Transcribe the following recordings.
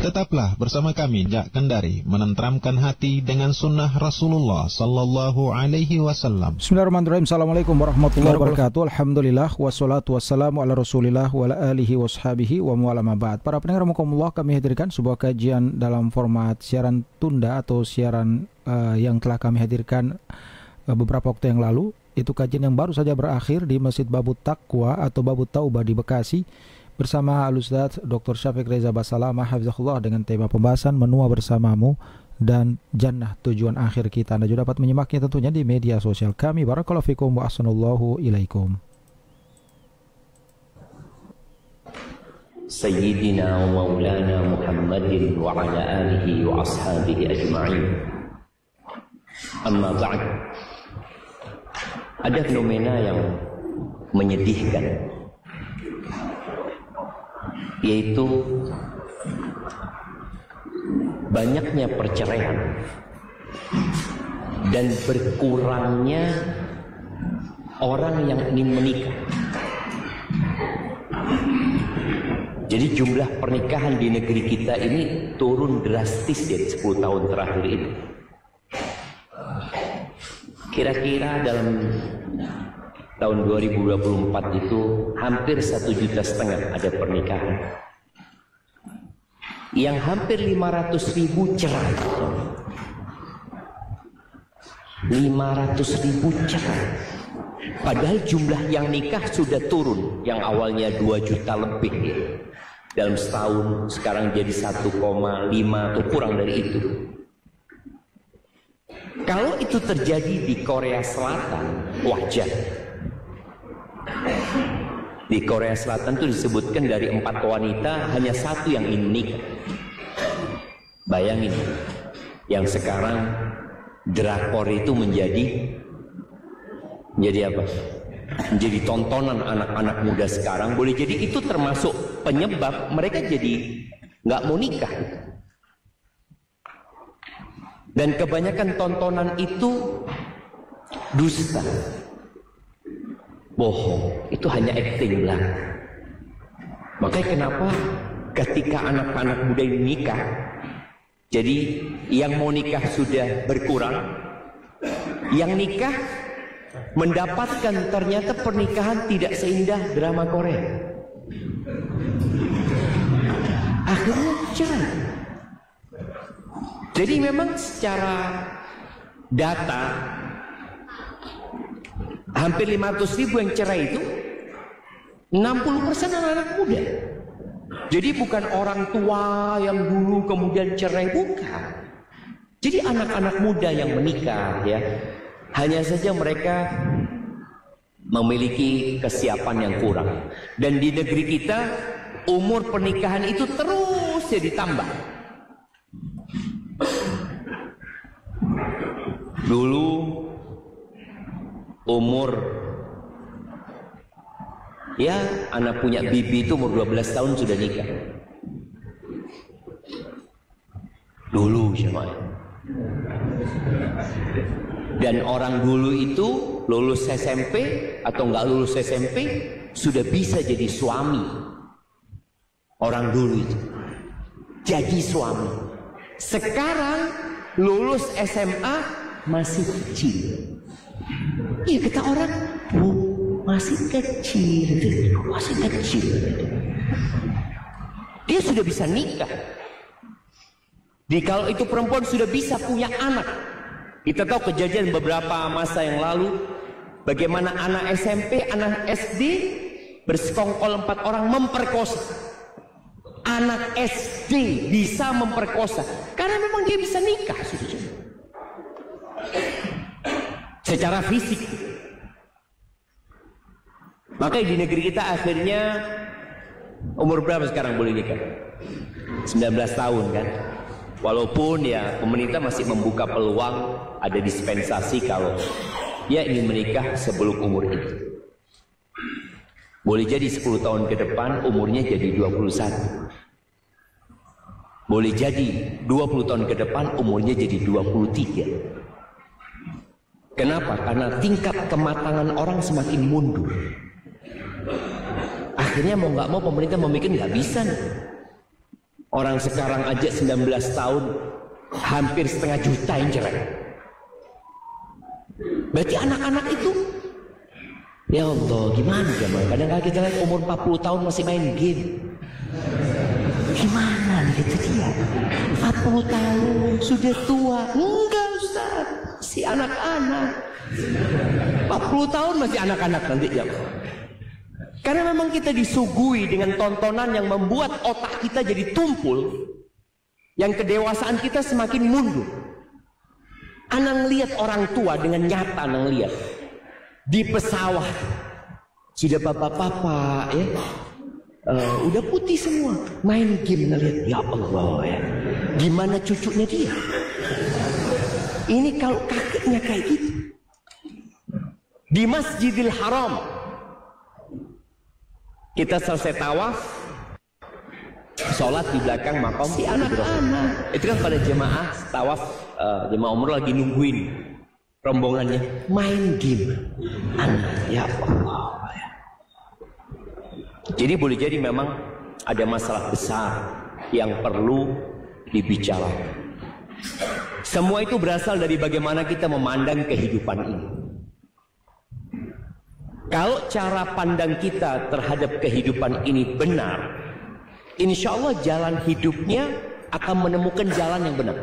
Tetaplah bersama kami Jak Kendari menenteramkan hati dengan sunnah Rasulullah Sallallahu Alaihi Wasallam. Bismillahirrahmanirrahim. Assalamualaikum warahmatullahi wabarakatuh. Alhamdulillah wassalatu wassalamu ala Rasulillah wa ala alihi washabihi wa mu'ala ma ba'd. Para pendengar rahimakumullah, kami hadirkan sebuah kajian dalam format siaran tunda atau siaran yang telah kami hadirkan beberapa waktu yang lalu. Itu kajian yang baru saja berakhir di Masjid Babut Taqwa atau Babut Taubah di Bekasi bersama Al-Ustadz Dr. Syafiq Reza Basalamah hafizahullah dengan tema pembahasan menua bersamamu dan jannah tujuan akhir kita. Anda juga dapat menyimaknya tentunya di media sosial kami. Barakallahu fikum wa ahsanallahu ilaikum. Sayyidina wa maulana Muhammadin wa ala alihi wa ashabihi ajma'in. Amma ba'd. Ada fenomena yang menyedihkan, yaitu banyaknya perceraian dan berkurangnya orang yang ingin menikah. Jadi jumlah pernikahan di negeri kita ini turun drastis dari 10 tahun terakhir ini. Kira-kira dalam tahun 2024 itu hampir 1,5 juta ada pernikahan. Yang hampir 500.000 cerai. 500.000 cerai. Padahal jumlah yang nikah sudah turun. Yang awalnya 2 juta lebih ya. Dalam setahun sekarang jadi 1,5 atau kurang dari itu. Kalau itu terjadi di Korea Selatan, wajar. Di Korea Selatan itu disebutkan dari 4 wanita hanya 1 yang ingin menikah. Bayangin, yang sekarang drakor itu menjadi apa? Menjadi tontonan anak-anak muda sekarang. Boleh jadi itu termasuk penyebab mereka jadi nggak mau nikah. Dan kebanyakan tontonan itu dusta, bohong, itu hanya acting lah. Makanya kenapa ketika anak-anak muda ini nikah, jadi yang mau nikah sudah berkurang, yang nikah mendapatkan ternyata pernikahan tidak seindah drama Korea. Akhirnya cerai. Jadi memang secara data hampir 500.000 yang cerai itu 60% anak-anak muda. Jadi bukan orang tua yang dulu kemudian cerai, bukan. Jadi anak-anak muda yang menikah ya. Hanya saja mereka memiliki kesiapan yang kurang. Dan di negeri kita umur pernikahan itu terus ya ditambah. Dulu umur ya anak punya bibi itu umur 12 tahun sudah nikah. Dulu jemaah. Dan orang dulu itu lulus SMP atau nggak lulus SMP sudah bisa jadi suami. Orang dulu itu jadi suami. Sekarang lulus SMA masih kecil. Iya kata orang, masih kecil, masih kecil. Dia sudah bisa nikah. Jadi kalau itu perempuan sudah bisa punya anak. Kita tahu kejadian beberapa masa yang lalu, bagaimana anak SMP, anak SD bersekongkol 4 orang memperkosa. Anak SD bisa memperkosa karena memang dia bisa nikah secara fisik. Makanya di negeri kita akhirnya umur berapa sekarang boleh nikah? 19 tahun kan? Walaupun ya pemerintah masih membuka peluang, ada dispensasi kalau dia ingin menikah sebelum umur itu. Boleh jadi 10 tahun ke depan umurnya jadi 21. Boleh jadi 20 tahun ke depan umurnya jadi 23. Kenapa? Karena tingkat kematangan orang semakin mundur. Akhirnya mau nggak mau pemerintah memikir nggak bisa nih. Orang sekarang aja 19 tahun hampir setengah juta yang cerai. Berarti anak-anak itu, ya Allah, gimana zaman? Kadang-kadang kita lihat umur 40 tahun masih main game. Gimana gitu dia? 40 tahun sudah tua. Enggak Ustaz, si anak-anak. 40 tahun masih anak-anak nanti ya. Karena memang kita disuguhi dengan tontonan yang membuat otak kita jadi tumpul, yang kedewasaan kita semakin mundur. Anak ngelihat orang tua dengan nyata, anak ngelihat di pesawat sudah bapak-bapak ya, udah putih semua, main game ngelihat, ya Allah ya, gimana cucunya dia. Ini kalau kakeknya kayak gitu. Di Masjidil Haram kita selesai tawaf, sholat di belakang makam si anak-anak. Itu kan pada jemaah tawaf, jemaah umroh lagi nungguin rombongannya main game. Anak, ya Allah. Jadi boleh jadi memang ada masalah besar yang perlu dibicarakan. Semua itu berasal dari bagaimana kita memandang kehidupan ini. Kalau cara pandang kita terhadap kehidupan ini benar, insya Allah jalan hidupnya akan menemukan jalan yang benar.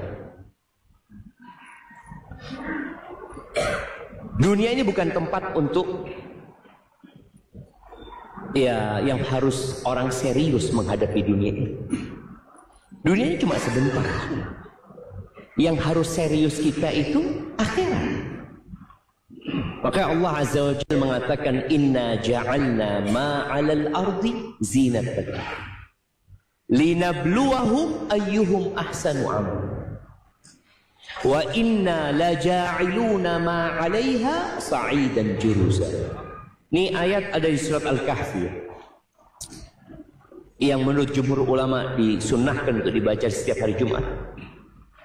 Dunia ini bukan tempat untuk ya yang harus orang serius menghadapi dunia ini. Dunia ini cuma sebentar. Yang harus serius kita itu akhirat. Maka Allah Azza wa Jalla mengatakan inna ja'alna ma'alal ardi zinatan linabluwahum ayyuhum ahsanu amal wa inna laja'iluna ma'alaiha sa'idan juruza. Ini ayat ada di surat Al-Kahfi yang menurut jumhur ulama disunnahkan untuk dibaca setiap hari Jumat,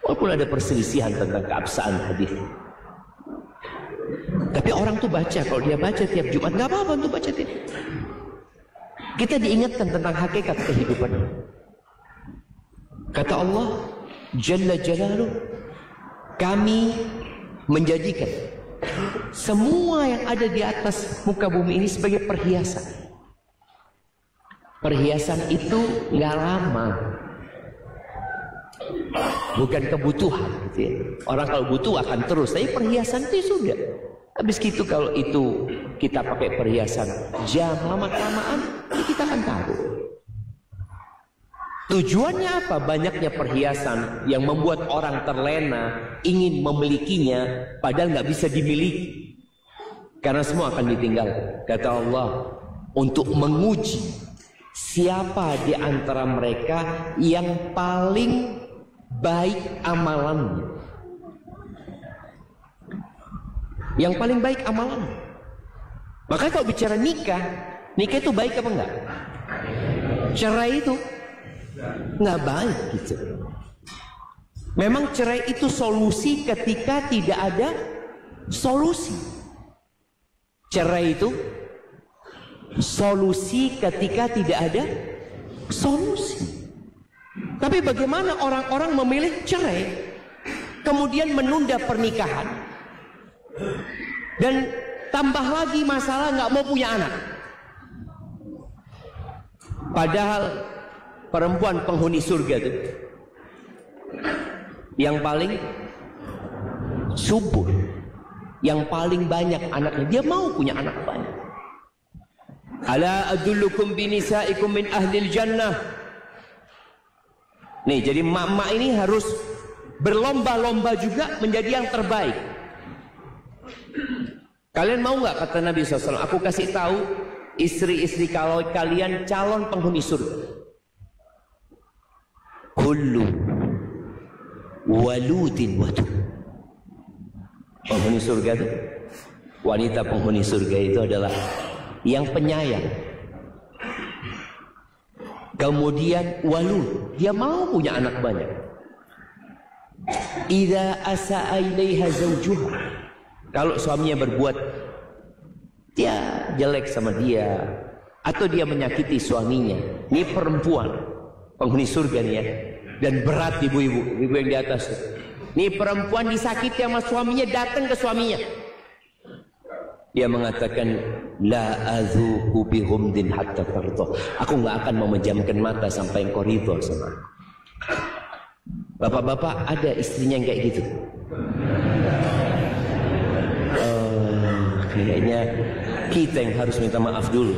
walaupun ada perselisihan tentang keabsahan hadis. Tapi orang tuh baca, kalau dia baca tiap Jumat nggak apa-apa untuk baca tiap. Kita diingatkan tentang hakikat kehidupan. Kata Allah Jalla Jalaluh, kami menjadikan semua yang ada di atas muka bumi ini sebagai perhiasan. Perhiasan itu nggak lama, bukan kebutuhan gitu ya. Orang kalau butuh akan terus, tapi perhiasan itu sudah. Habis gitu kalau itu kita pakai perhiasan, jam lama-kelamaan kita akan tahu. Tujuannya apa? Banyaknya perhiasan yang membuat orang terlena, ingin memilikinya, padahal nggak bisa dimiliki. Karena semua akan ditinggalkan. Kata Allah, untuk menguji siapa di antara mereka yang paling baik amalannya. Yang paling baik amalan. Makanya kalau bicara nikah, nikah itu baik apa enggak? Cerai itu enggak baik gitu. Memang cerai itu solusi ketika tidak ada solusi. Cerai itu solusi ketika tidak ada solusi. Tapi bagaimana orang-orang memilih cerai, kemudian menunda pernikahan, dan tambah lagi masalah nggak mau punya anak. Padahal perempuan penghuni surga itu yang paling subur, yang paling banyak anaknya, dia mau punya anak banyak. Ala adullukum binisaikum min ahlil jannah. Nih, jadi mak-mak ini harus berlomba-lomba juga menjadi yang terbaik. Kalian mau nggak, kata Nabi SAW, aku kasih tahu istri-istri kalau kalian calon penghuni surga. Kullu waludin wadud. Penghuni surga itu, wanita penghuni surga itu adalah yang penyayang. Kemudian walud, dia mau punya anak banyak. Idza asa'a ilaiha zawjuha, kalau suaminya berbuat jelek sama dia, atau dia menyakiti suaminya, ini perempuan penghuni surga nih ya. Dan berat ibu-ibu yang di atas. Nih perempuan disakiti sama suaminya, datang ke suaminya. Dia mengatakan, la azuku bihumdin hatta tarda. Aku nggak akan memejamkan mata sampai engkau ridho sama aku. Bapak-bapak ada istrinya yang kayak gitu? Kayaknya kita yang harus minta maaf dulu.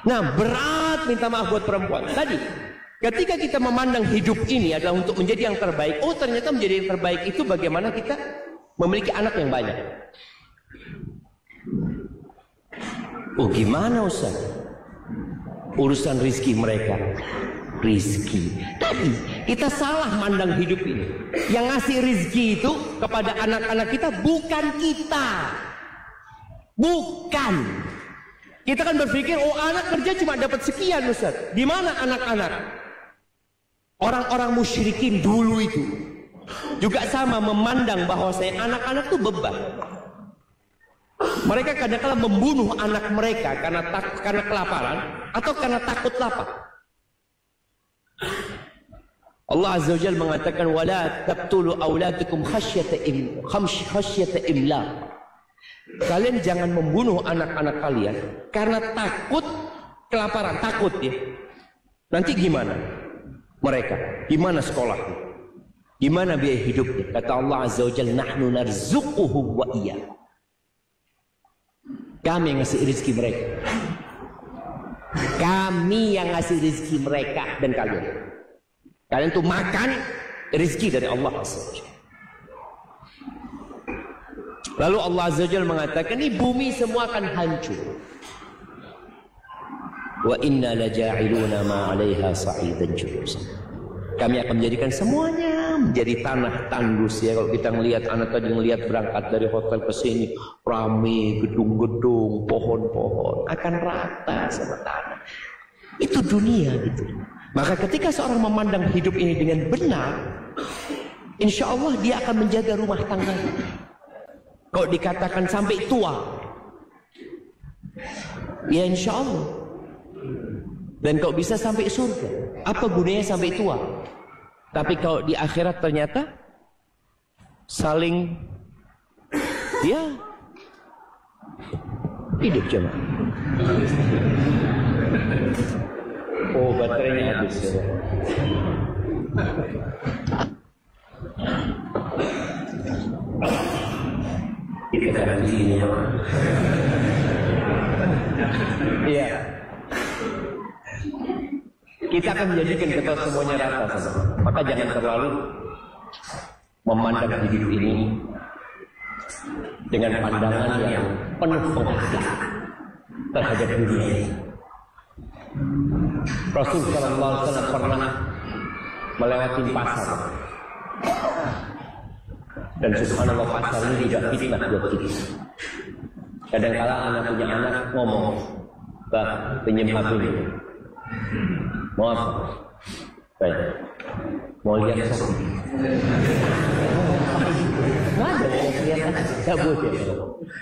Nah, berat minta maaf buat perempuan. Tadi, ketika kita memandang hidup ini adalah untuk menjadi yang terbaik. Oh, ternyata menjadi yang terbaik itu bagaimana kita memiliki anak yang banyak. Oh, gimana Ustaz? Urusan rizki mereka. Rizki. Tadi kita salah mandang hidup ini. Yang ngasih rizki itu kepada anak-anak kita bukan kita. Bukan. Kita kan berpikir, oh anak kerja cuma dapat sekian Ustaz. Di mana anak-anak? Orang-orang musyrikin dulu itu juga sama memandang bahwasanya anak-anak itu beban. Mereka kadang-kadang membunuh anak mereka karena kelaparan atau karena takut lapar. Allah Azza wa Jalla mengatakan, wala taqtulu auladakum khasyata imlaq. Kalian jangan membunuh anak-anak kalian karena takut kelaparan, takut ya. Nanti gimana mereka? Gimana sekolahnya? Gimana biaya hidupnya? Kata Allah Azza wa Jalla, nahnu narzuquhum wa iyyakum. Kami yang ngasih rezeki mereka. Kami yang ngasih rezeki mereka dan kalian. Kalian tuh makan rezeki dari Allah Azza wa Jalla. Lalu Allah Azza wa Jalla mengatakan, ini bumi semua akan hancur. Wa inna laja'iluna ma 'alaiha sa'idan jurusa. Kami akan menjadikan semuanya menjadi tanah tandus ya. Kalau kita ngelihat anak tadi ngelihat berangkat dari hotel ke sini, ramai gedung-gedung, pohon-pohon akan rata sama tanah. Itu dunia gitu. Maka ketika seorang memandang hidup ini dengan benar, insya Allah dia akan menjaga rumah tangganya. Kalau dikatakan sampai tua, ya insya Allah. Dan kalau bisa sampai surga, apa gunanya sampai tua? Tapi kalau di akhirat ternyata saling, ya hidup cuma. Oh, baterainya habis ya. Kita ganti ini ya. Iya. Kita akan menjadikan kita semuanya rata sama. Maka jangan terlalu memandang hidup ini dengan pandangan yang penuh penghargaan terhadap dunia ini. Rasul sallallahu alaihi wasallam pernah melewati pasar. Dan subhanallah pasar ini tidak fitnah buat kita. Kadang-kala anak punya anak ngomong, "Bah, pinjam HP ini." Mau apa? Baik. Mau lihat Shopee. Nggak ada yang kelihatan. Nggak boleh.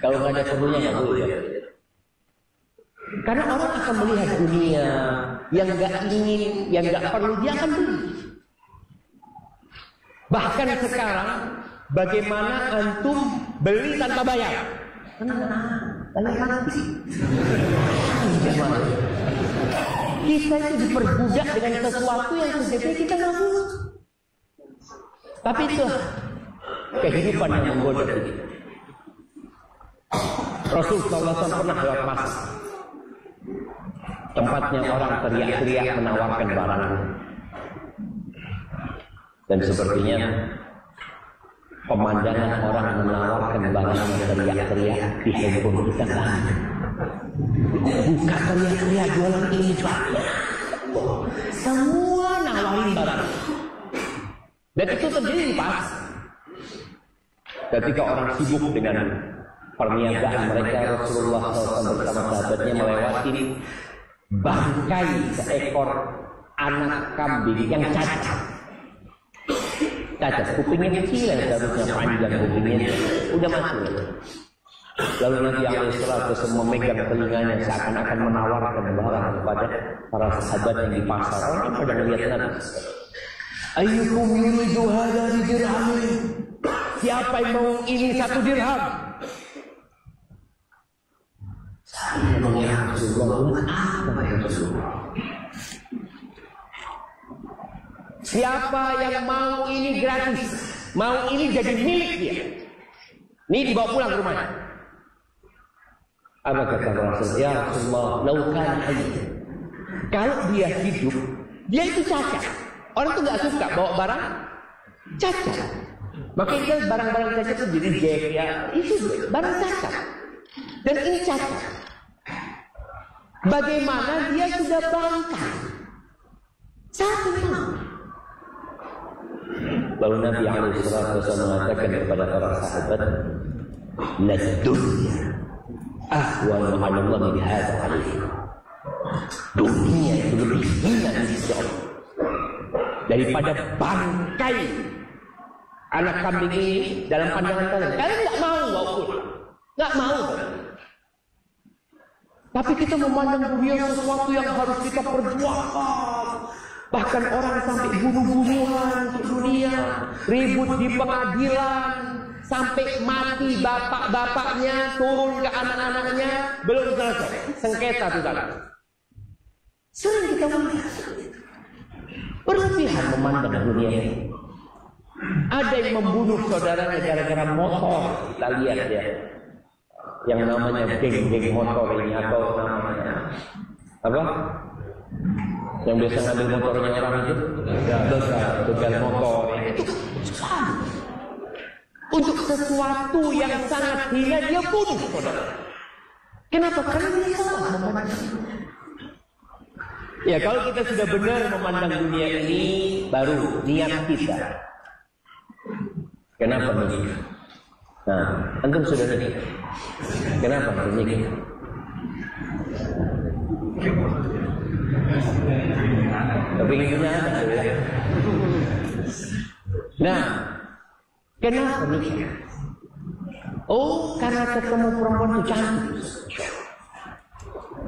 Kalau nggak ada perlunya nggak boleh. Karena orang akan melihat dunia yang nggak ingin, yang nggak perlu dia akan beli. Bahkan sekarang, bagaimana antum beli tanpa bayar? Kita itu diperbudak dengan sesuatu yang sejatinya kita nggak mau. Tapi itu kehidupan yang menggoda kita. Rasulullah SAW pernah lewat pasar. Tempatnya orang teriak-teriak menawarkan barang. Dan sepertinya pemandangan orang menawarkan barang yang teriak-teriak di handphone kita kan. Buka teriak-teriak jualan ini jualan. Semua nawarin barang. Dan itu terjadi pas ketika orang sibuk dengan perniagaan mereka. Rasulullah SAW bersama sahabatnya melewati bangkai seekor anak kambing yang cacat. Cacat, kupingnya kecil, seharusnya panjang kupingnya, udah mati. Lalu Nabi SAW memegang telinganya seakan-akan menawarkan barang kepada para sahabat yang di pasar. Orang pada melihat Nabi. Ayyukum yuridu hadha bidirhamin. Siapa yang mau ini 1 dirham? Saya mengira Rasulullah, apa ya Rasulullah? Siapa yang mau ini gratis, mau ini jadi milik dia, ini dibawa pulang ke rumahnya. Apa kata Rasul? Ya Rasulullah, laukan hayy. Kalau dia hidup, dia itu cacat. Orang tuh nggak suka bawa barang cacat. Makanya barang-barang cacat itu jadi jek ya, itu barang cacat. Dan ini cacat. Bagaimana dia sudah bangkai? Satu mau. Lalu Nabi SAW mengatakan kepada para sahabat, "Lad dunya ahwanu 'ala Allah bi hadza 'alaikum." Dunia itu lebih hina di sisi Allah daripada bangkai anak kambing ini dalam pandangan kalian. Kalian nggak mau bawa pulang, nggak mau. Tapi kita memandang dunia sesuatu yang harus kita perjuangkan. Bahkan orang sampai bunuh-bunuhan di dunia, ribut di pengadilan, sampai mati bapak-bapaknya, turun ke anak-anaknya, belum selesai. Sengketa itu kan. Sering kita melihat. Berlebihan memandang dunia ini. Ada yang membunuh saudaranya gara-gara motor. Kita lihat ya. Yang namanya geng-geng motor ini atau namanya apa? Yang biasa ngambil motornya orang itu begal motor itu untuk sesuatu yang sangat hina dia bunuh saudara. Kenapa? Karena dia salah memandang. Ya kalau kita sudah benar memandang dunia ini, baru niat kita. Kenapa nih? Nah, antum sudah nikah. Kenapa nikah? Tapi punya anak ya. Nah, kenapa nikah? Oh, karena ketemu perempuan itu cantik.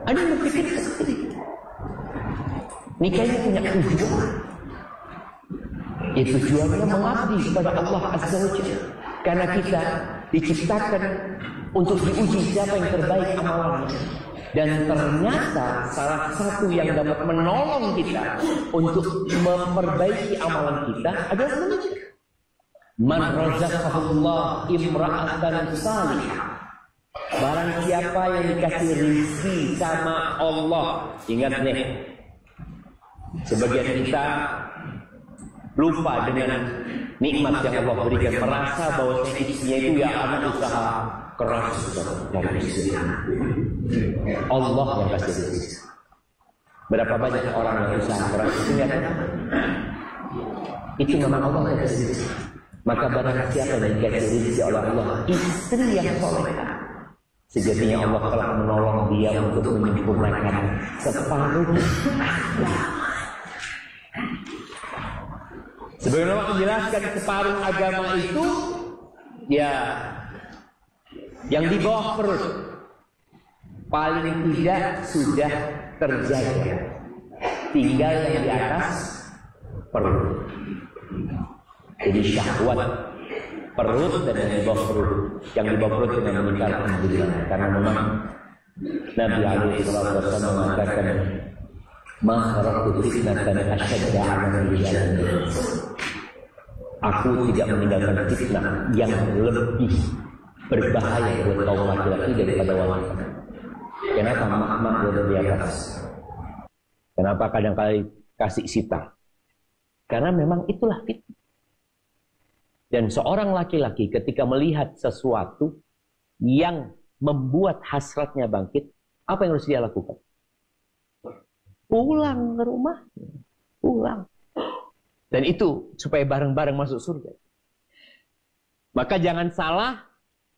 Ada yang berpikir seperti itu. Nikah ini punya tujuan. Itu tujuannya mengabdi kepada Allah Azza wa Jalla. Karena kita diciptakan untuk diuji siapa yang terbaik amalannya. Dan ternyata salah satu yang dapat menolong kita untuk memperbaiki amalan kita adalah menikah. Man razaqahullah imra'atan salihah. Barang siapa yang dikasih rezeki sama Allah, ingat nih, sebagian kita lupa dengan nikmat yang Allah berikan, merasa bahwa istrinya itu ya anak usaha keras dari istri. Allah yang kasih rezeki. Berapa banyak orang yang usaha keras itu ya kan? Itu memang Allah yang kasih rezeki. Maka barang siapa yang dikasih rezeki oleh Allah, istri yang solehah, sejatinya Allah telah menolong dia untuk menyempurnakan separuh agama. Sebagaimana Allah menjelaskan separuh agama itu ya yang di bawah perut paling tidak sudah terjaga, tinggal yang di atas perut. Jadi syahwat perut dan yang di bawah perut, yang di bawah perut dengan meninggal alhamdulillah. Karena memang Nabi alaihi wasallam mengatakan ma kharaqtu fitnatan asyadda 'ala rijal. Aku tidak meninggalkan fitnah yang lebih berbahaya buat kaum laki-laki daripada wanita. Kenapa mak-mak berada di atas? Kenapa kadang-kali kasih sita? Karena memang itulah fitnah. Dan seorang laki-laki ketika melihat sesuatu yang membuat hasratnya bangkit, apa yang harus dia lakukan? Pulang ke rumah, pulang. Dan itu supaya bareng-bareng masuk surga. Maka jangan salah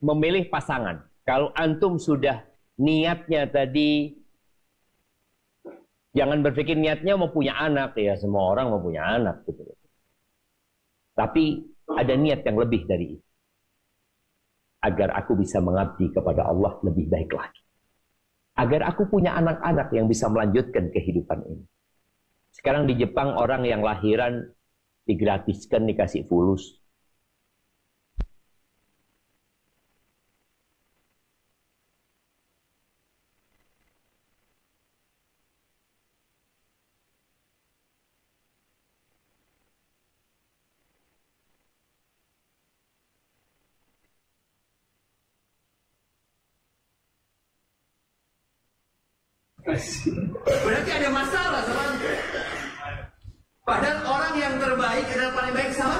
memilih pasangan. Kalau antum sudah niatnya tadi, jangan berpikir niatnya mau punya anak, ya semua orang mau punya anak gitu. Tapi ada niat yang lebih dari itu. agar aku bisa mengabdi kepada Allah lebih baik lagi. Agar aku punya anak-anak yang bisa melanjutkan kehidupan ini. Sekarang di Jepang orang yang lahiran digratiskan, dikasih fulus. Berarti ada masalah sama antum. Padahal orang yang terbaik adalah paling baik sama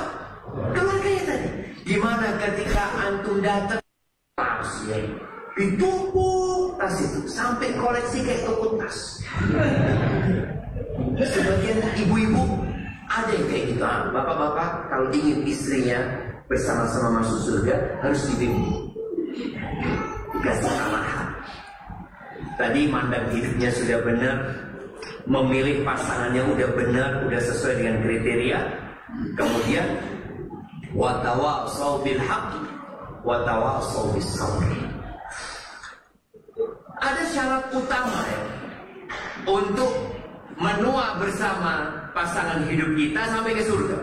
keluarganya tadi. Gimana ketika antum datang tas ya, ditumpuk tas itu sampai koleksi kayak toko tas. Sebagian ibu-ibu ada yang kayak gitu. Bapak-bapak kalau ingin istrinya bersama-sama masuk surga harus dibimbing, dikasih arahan. Tadi mandang hidupnya sudah benar, memilih pasangannya udah benar, udah sesuai dengan kriteria. Kemudian watawasau bil haqq watawasau bis sabr. Ada syarat utama ya untuk menua bersama pasangan hidup kita sampai ke surga.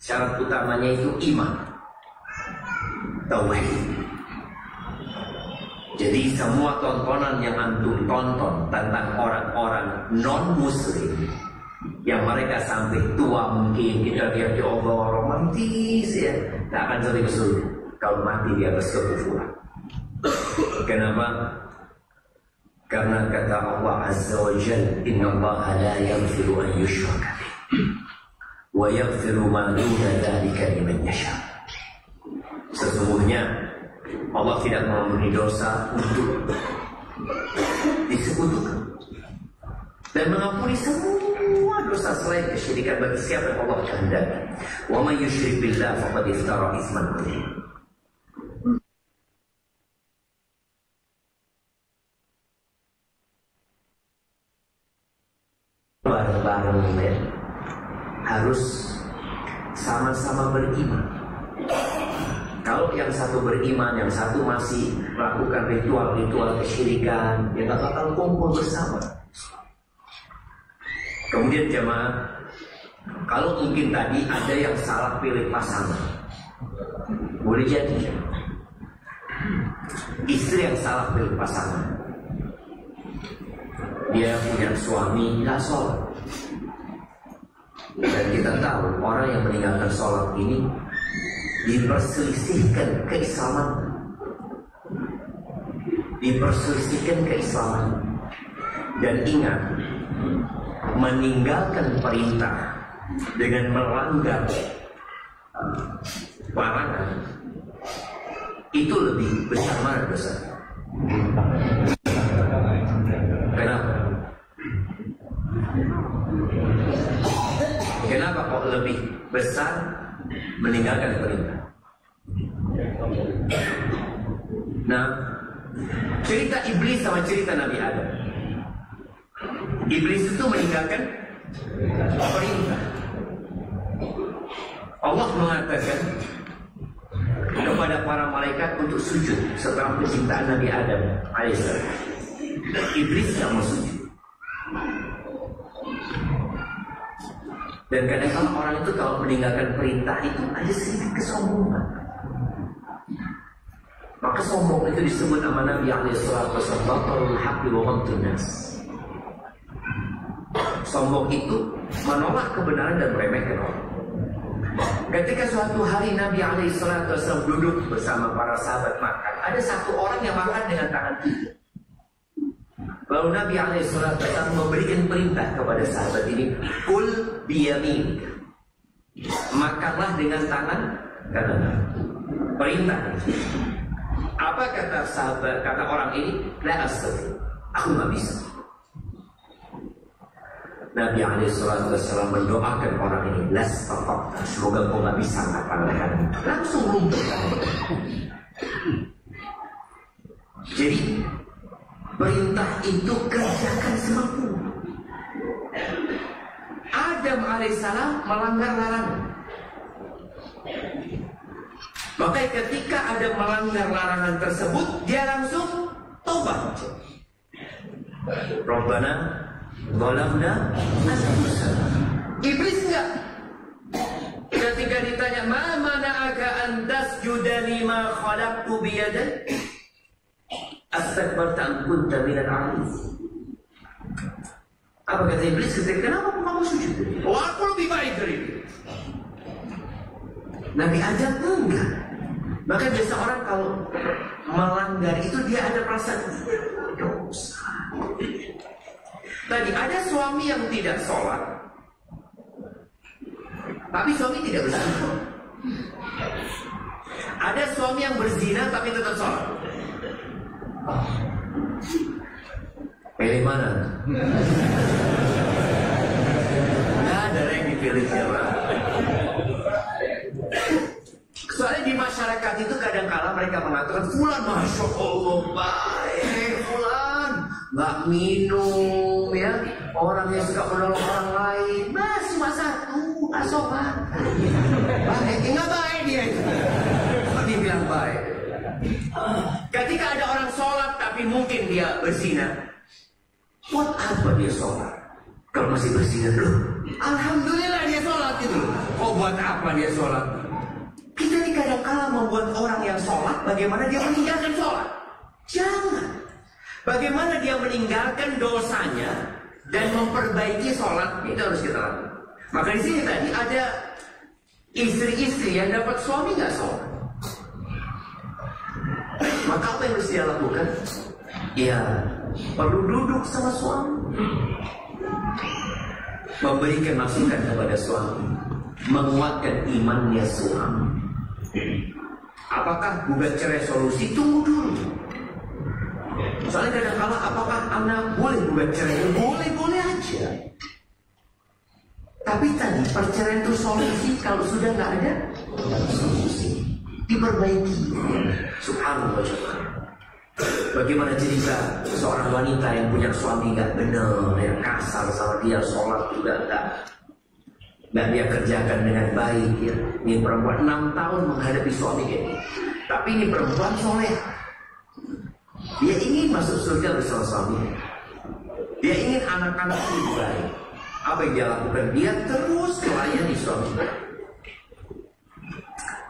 Syarat utamanya itu iman, tauhid. Jadi semua tontonan yang antum tonton tentang orang-orang non-muslim yang mereka sampai tua mungkin kita lihat di Allah romantis ya, tak akan sampai ke surga kalau mati di atas kekufuran. Kenapa? Karena kata Allah Azza wa Jalla, Inna Allah la yaghfiru an yushraka bihi wa yaghfiru ma duna dzalika liman yasha. Sesungguhnya Allah tidak mengampuni dosa untuk disekutukan dan mengampuni semua dosa selain kesyirikan bagi siapa yang Allah kehendaki. Wa may yusyrik billah faqad iftara itsman 'adzima. Bareng-bareng harus sama-sama beriman. Kalau yang satu beriman, yang satu masih melakukan ritual-ritual kesyirikan, ya tak bakal kumpul bersama. Kemudian jemaah, kalau mungkin tadi ada yang salah pilih pasangan, boleh jadi istri yang salah pilih pasangan. Dia punya suami nggak sholat, dan kita tahu orang yang meninggalkan sholat ini diperselisihkan keislaman, dan ingat, meninggalkan perintah dengan melanggar larangan itu lebih besar mana dosa? Kenapa? Kenapa kok lebih besar meninggalkan perintah? Nah, cerita iblis sama cerita Nabi Adam. Iblis itu meninggalkan perintah. Allah mengatakan kepada para malaikat untuk sujud setelah penciptaan Nabi Adam alaihissalam. Iblis tidak mau sujud. Dan kadang-kadang orang itu kalau meninggalkan perintah itu ada sedikit kesombongan. Maka sombong itu disebut nama Nabi alaihissalam batarul haqqi wa ghamtun nas. Sombong itu menolak kebenaran dan meremehkan orang. Ketika suatu hari Nabi alaihissalam duduk bersama para sahabat makan, ada satu orang yang makan dengan tangan kiri. Lalu Nabi alaihissalam memberikan perintah kepada sahabat ini, kul biyamin, makanlah dengan tangan kanan. Perintah. Apa kata sahabat, kata orang ini? La astagfir, aku nggak bisa. Nabi alaihissalam mendoakan orang ini, lastafak, semoga kau nggak bisa angkat tangan. Langsung lumpuh. Jadi perintah itu kerjakan semampumu. Adam alaihissalam melanggar larangan. Maka ketika ada melanggar larangan tersebut, dia langsung tobat. Rabbana zalamna anfusana. Iblis enggak. Ketika ditanya, "Ma mana'aka an tasjuda lima khalaqtu bi yadayya? Astakbarta an kunta minal 'alin." Apa kata iblis ketika, "Kenapa kamu sujud? Oh, aku lebih baik dari itu." Nabi Adam enggak. Maka biasa orang kalau melanggar itu dia ada perasaan dosa. Tadi ada suami yang tidak sholat, tapi suami tidak berzina. Ada suami yang berzina tapi tetap sholat. Pilih mana? Nggak ada yang dipilih siapa. Soalnya di masyarakat itu kadang-kala mereka mengatakan, "Fulan, masya Allah baik, Fulan nggak minum ya, orang yang suka menolong orang lain, masih cuma satu, nggak sholat." Baik, nggak baik dia itu. Kok dibilang baik? Ketika ada orang sholat tapi mungkin dia berzina, buat apa dia sholat? Kalau masih berzina dulu, alhamdulillah dia sholat itu. Oh, buat apa dia sholat? Kita ini kadang-kala membuat orang yang sholat, bagaimana dia meninggalkan sholat? Jangan. Bagaimana dia meninggalkan dosanya dan memperbaiki sholat, itu harus kita lakukan. Maka di sini tadi ada istri-istri yang dapat suami nggak sholat. Maka apa yang harus dia lakukan? Ya, perlu duduk sama suami, memberikan masukan kepada suami, menguatkan imannya suami. Apakah gugat cerai solusi? Tunggu dulu. Soalnya kadang-kala apakah anak boleh gugat cerai? Boleh-boleh aja. Tapi tadi perceraian itu solusi kalau sudah nggak ada solusi, diperbaiki. Subhanallah. Bagaimana cerita seorang wanita yang punya suami nggak benar, yang kasar sama dia, sholat juga nggak dia kerjakan dengan baik ya. Ini perempuan 6 tahun menghadapi suami ini. Tapi ini perempuan soleh. Dia ingin masuk surga bersama suaminya. Dia ingin anak-anaknya lebih baik. Apa yang dia lakukan? Dia terus melayani suaminya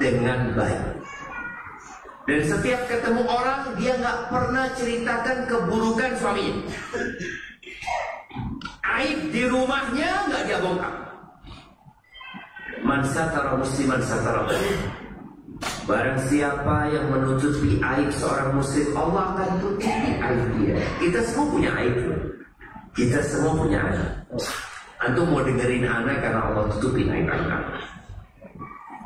dengan baik. Dan setiap ketemu orang, dia nggak pernah ceritakan keburukan suaminya. Aib di rumahnya nggak dia bongkar. Man satara musliman satara. Barang siapa yang menutupi aib seorang muslim, Allah akan tutupi aib dia. Kita semua punya aib. Kita semua punya aib. Antum mau dengerin anak karena Allah tutupin aib anak.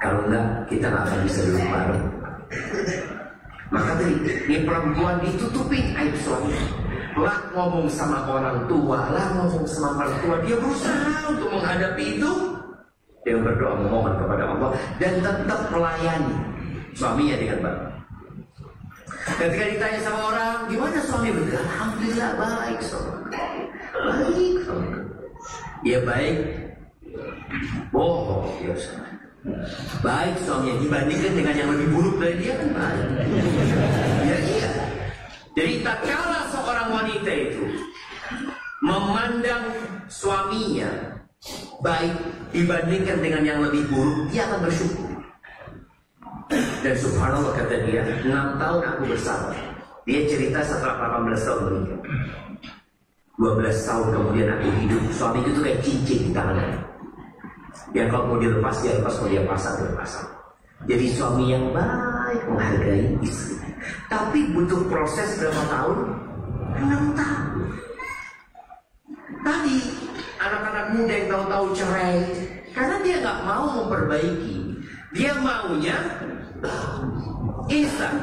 Kalau enggak, kita nggak akan bisa duduk bareng. Maka tadi, ini perempuan ditutupin aib suami. Lah ngomong sama orang tua, lah ngomong sama mertua, dia berusaha untuk menghadapi itu. Dia berdoa memohon kepada Allah dan tetap melayani suaminya dengan baik. Ketika ditanya sama orang, gimana suami berkata, alhamdulillah baik suami. Baik suami. Ya baik. Bohong ya suami. Baik suaminya dibandingkan dengan yang lebih buruk dari dia kan baik. Ya iya. Jadi tak kala seorang wanita itu memandang suaminya baik dibandingkan dengan yang lebih buruk, dia akan bersyukur. Dan subhanallah kata dia, 6 tahun aku bersama. Dia cerita setelah 18 tahun menikah. 12 tahun kemudian aku hidup. Suami itu kayak cincin di tangannya. Ya kalau mau dilepas dia lepas, mau dia pasang dia pasang. Jadi suami yang baik menghargai istri. Tapi butuh proses berapa tahun? 6 tahun. Tadi anak-anak muda yang tahu-tahu cerai karena dia nggak mau memperbaiki, dia maunya instan.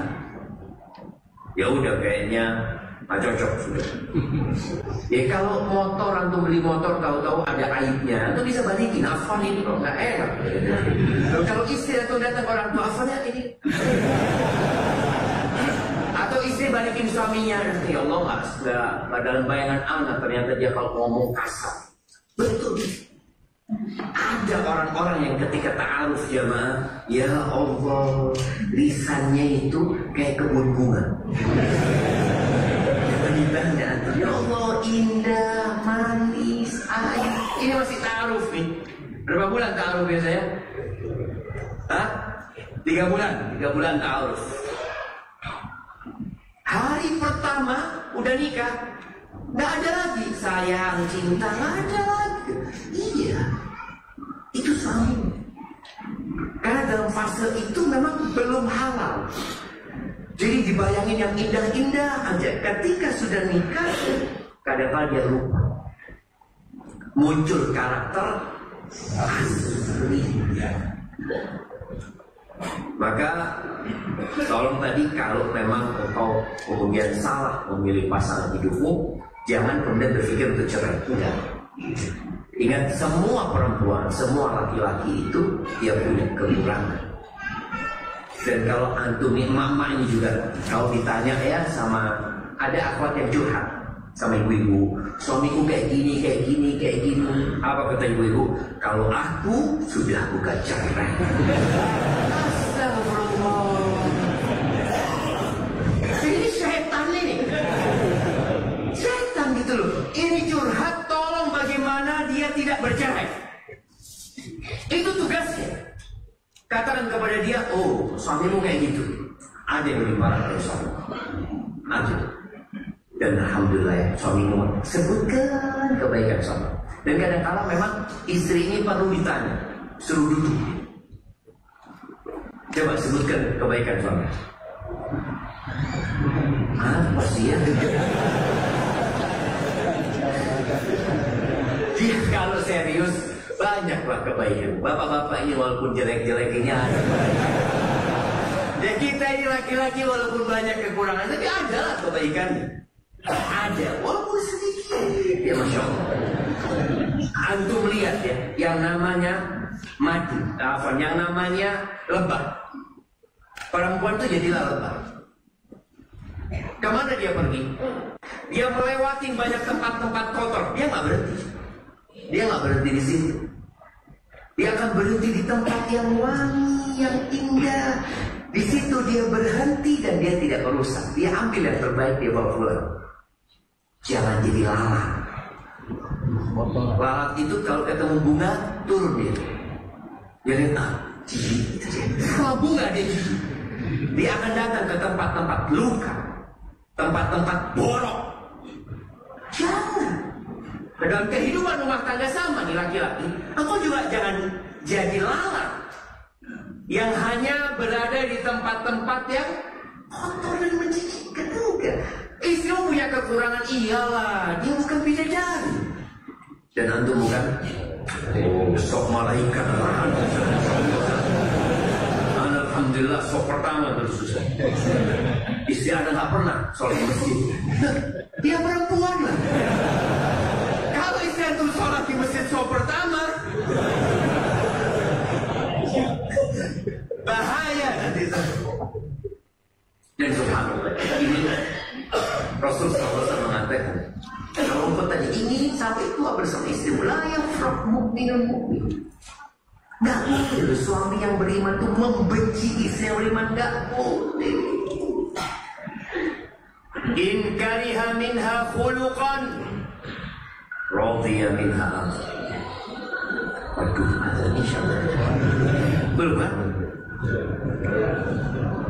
Ya udah kayaknya nggak cocok sudah. Ya kalau motor antum beli motor tahu-tahu ada aibnya, antum bisa balikin. Afwan ini kok nggak enak. Kalau istri atau datang orang tua, Afwan ya ini. Atau istri balikin suaminya, nanti ya Allah nggak dalam bayangan anak ternyata dia kalau ngomong kasar. Betul. Ada orang-orang yang ketika ta'aruf jamaah, ya Allah, lisannya itu kayak kebun bunga. Ditanya, ya Allah, indah, manis, air. Ini masih ta'aruf nih. Berapa bulan ta'aruf biasanya? Hah? 3 bulan. 3 bulan ta'aruf. Hari pertama udah nikah, nggak ada lagi sayang, cinta, nggak ada lagi. Iya, itu suami. Karena dalam fase itu memang belum halal. Jadi dibayangin yang indah-indah aja. Ketika sudah nikah, kadang-kadang dia lupa. Muncul karakter aslinya. Maka tolong tadi kalau memang engkau kemudian salah memilih pasangan hidupmu, jangan kemudian berpikir untuk cerai. Enggak. Ingat, semua perempuan, semua laki-laki itu dia punya kekurangan. Dan kalau antum mama ini juga, kalau ditanya ya sama ada akhwat yang curhat sama ibu-ibu, suamiku kayak gini, kayak gini, kayak gini. Apa kata ibu-ibu? Kalau aku sudah bukan cerai. Astagfirullah. Ini setan ini. Setan gitu loh. Ini curhat, tolong bagaimana dia tidak bercerai. Itu tugasnya. Katakan kepada dia, oh suamimu kayak gitu. Ada yang lebih parah dari suami. Ada. Dan alhamdulillah ya, suamimu sebutkan kebaikan suami. Dan kadang-kadang memang istri ini perlu ditanya, suruh duduk. Coba sebutkan kebaikan suami. Apa sih ya? Dia kalau serius banyak lah kebaikan. Bapak-bapak ini walaupun jelek-jeleknya ada. Ya kita ini laki-laki walaupun banyak kekurangan, tapi ada lah kebaikannya. Ada, walaupun sedikit. Ya Masya Allah. Antum lihat ya, yang namanya madu, yang namanya lebah. Perempuan itu jadilah lebah. Kemana dia pergi? Dia melewati banyak tempat-tempat kotor. Dia nggak berhenti. Dia nggak berhenti di situ. Dia akan berhenti di tempat yang wangi, yang indah. Di situ dia berhenti dan dia tidak merusak. Dia ambil yang terbaik, dia bawa pulang. Jangan jadi lalat. Lalat itu kalau ketemu bunga turun dia. Dia lihat, kalau bunga dia jijik. Dia akan datang ke tempat-tempat luka, tempat-tempat borok. Jangan. Dalam kehidupan rumah tangga sama nih laki-laki. Engkau juga jangan jadi lalat yang hanya berada di tempat-tempat yang kotor dan menjijikkan. Enggak. Istri punya kekurangan, iyalah, dia bukan bidadari. Dan antum bukan sok malaikat. Alhamdulillah sok pertama bersusah. Istri Anda nggak pernah sholat di masjid. Dia perempuan lah. Kalau istri antum sholat di masjid sok pertama, bahaya nanti. Dan subhanallah, ini Rasul SAW mengatakan, kalau engkau tadi ingin sampai tua bersama istrimu, la yafraq mu'minun mu'min. Gak boleh suami yang beriman itu membenci istri yang beriman, gak boleh. In kariha minha khuluqan radiya minha amr. Waduh, ada insyaallah. Belum kan?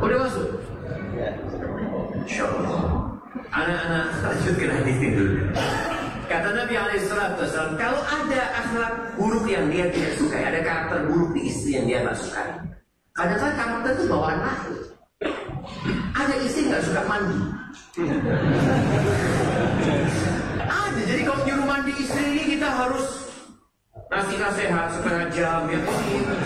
Udah masuk? InsyaAllah. Anak-anak lanjutkan hadis ini dulu. Kata Nabi SAW, kalau ada akhlak buruk yang dia tidak sukai, ada karakter buruk di istri yang dia nggak sukai, kadang-kadang karakter itu bawaan lahir. Ada istri nggak suka mandi. Ada, jadi kalau nyuruh mandi istri ini kita harus ngasih nasihat setengah jam ya,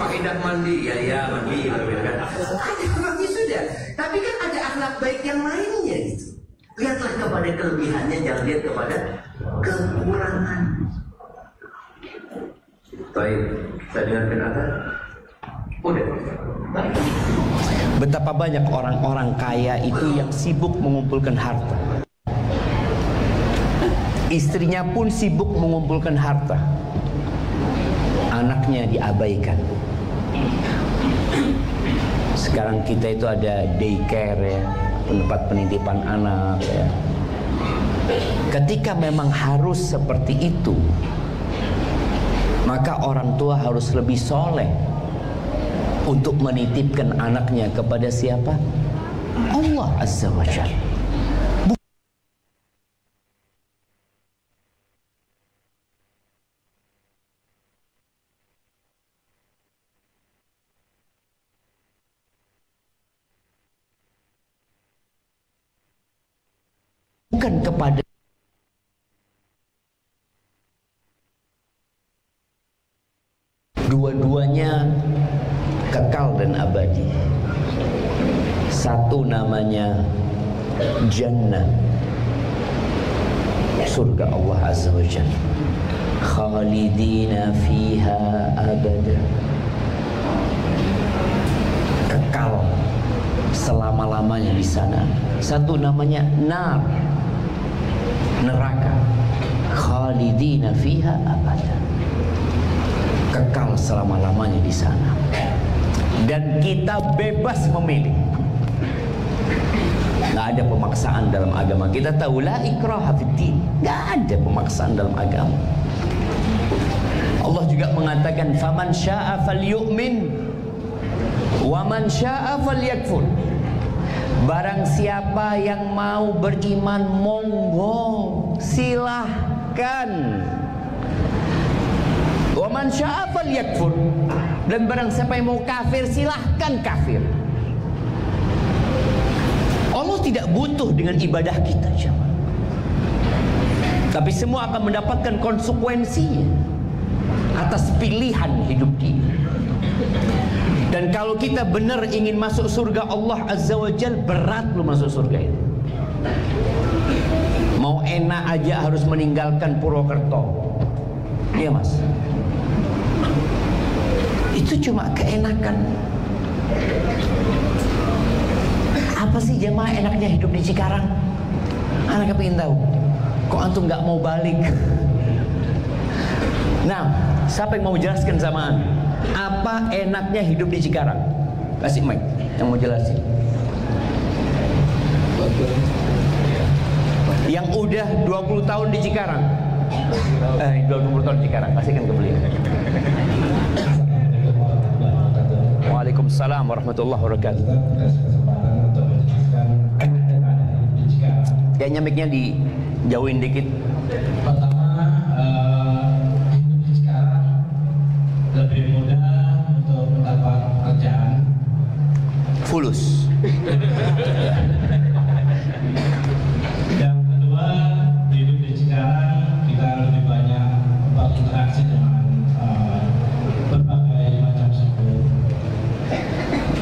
faedah mandi ya mandi kan. Ada orangnya sudah, tapi kan ada akhlak baik yang lainnya gitu. Lihatlah kepada kelebihannya, jangan lihat kepada kekurangan. Baik, saya dengarkan ada. Udah. Betapa banyak orang-orang kaya itu yang sibuk mengumpulkan harta. Istrinya pun sibuk mengumpulkan harta. anaknya diabaikan. Sekarang kita itu ada daycare ya, tempat penitipan anak ya. Ketika memang harus seperti itu, maka orang tua harus lebih soleh untuk menitipkan anaknya kepada siapa? Allah Azza wa Jalla. Bukan kepada dua-duanya kekal dan abadi. Satu namanya jannah, surga Allah Azza wa Jalla, khalidina fiha abada, kekal selama-lamanya di sana. Satu namanya nar, neraka, khalidina fiha abada, kekal selama-lamanya di sana. Dan kita bebas memilih. Nggak ada pemaksaan dalam agama. Kita tahu la ikraha fiddin, nggak ada pemaksaan dalam agama. Allah juga mengatakan faman syaa'a falyu'min wa man syaa'a falyakfur. Barang siapa yang mau beriman, monggo, silahkan. Wa man syaa'a falyakfur. Dan barang siapa yang mau kafir, silahkan kafir. Allah tidak butuh dengan ibadah kita, jemaah. Tapi semua akan mendapatkan konsekuensinya atas pilihan hidup dia. Dan kalau kita benar ingin masuk surga Allah Azza wa Jalla, berat lu masuk surga itu. Mau enak aja harus meninggalkan Purwokerto. Iya mas, itu cuma keenakan. Apa sih jemaah enaknya hidup di Cikarang? Anak kepingin tahu. Kok antum nggak mau balik? Nah, siapa yang mau jelaskan sama antum? Apa enaknya hidup di Cikarang? Kasih mic yang mau jelasin. Yang udah 20 tahun di Cikarang. 20 tahun di Cikarang, kasihkan ke beliau. Waalaikumsalam warahmatullahi wabarakatuh. Kayaknya mic-nya dijauhin dikit. Pertama, hidup di Cikarang lebih mudah untuk mendapat pekerjaan. Fulus. Yang kedua, hidup di Cikarang kita lebih banyak berinteraksi dengan berbagai macam suku.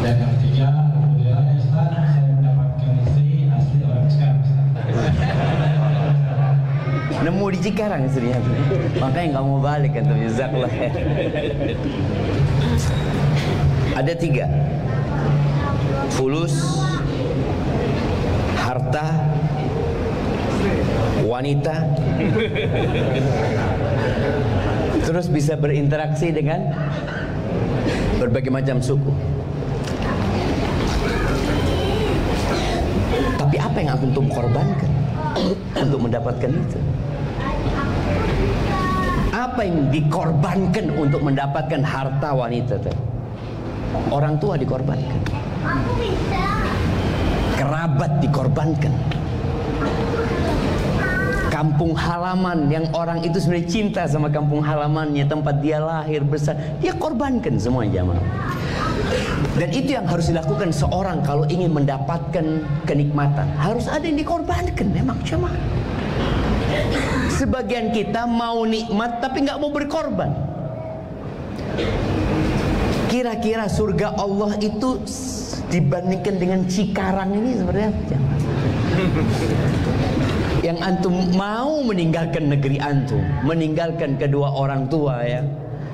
Dan yang ketiga, alhamdulillah Ustaz, saya mendapatkan istri asli orang Cikarang. Nemu di Cikarang istrinya. Makanya nggak mau balik kan tuh, jazakallah. Ada 3. Fulus, harta, wanita, terus bisa berinteraksi dengan berbagai macam suku. Tapi apa yang antum korbankan untuk mendapatkan itu? Apa yang dikorbankan untuk mendapatkan harta wanita tadi? Orang tua dikorbankan, kerabat dikorbankan, kampung halaman yang orang itu sebenarnya cinta sama kampung halamannya, tempat dia lahir besar, dia korbankan semua jamaah. Dan itu yang harus dilakukan seorang kalau ingin mendapatkan kenikmatan. Harus ada yang dikorbankan memang jamaah. Sebagian kita mau nikmat tapi nggak mau berkorban. Kira-kira surga Allah itu dibandingkan dengan Cikarang ini seperti apa jamaah? Yang antum mau meninggalkan negeri antum, meninggalkan kedua orang tua ya,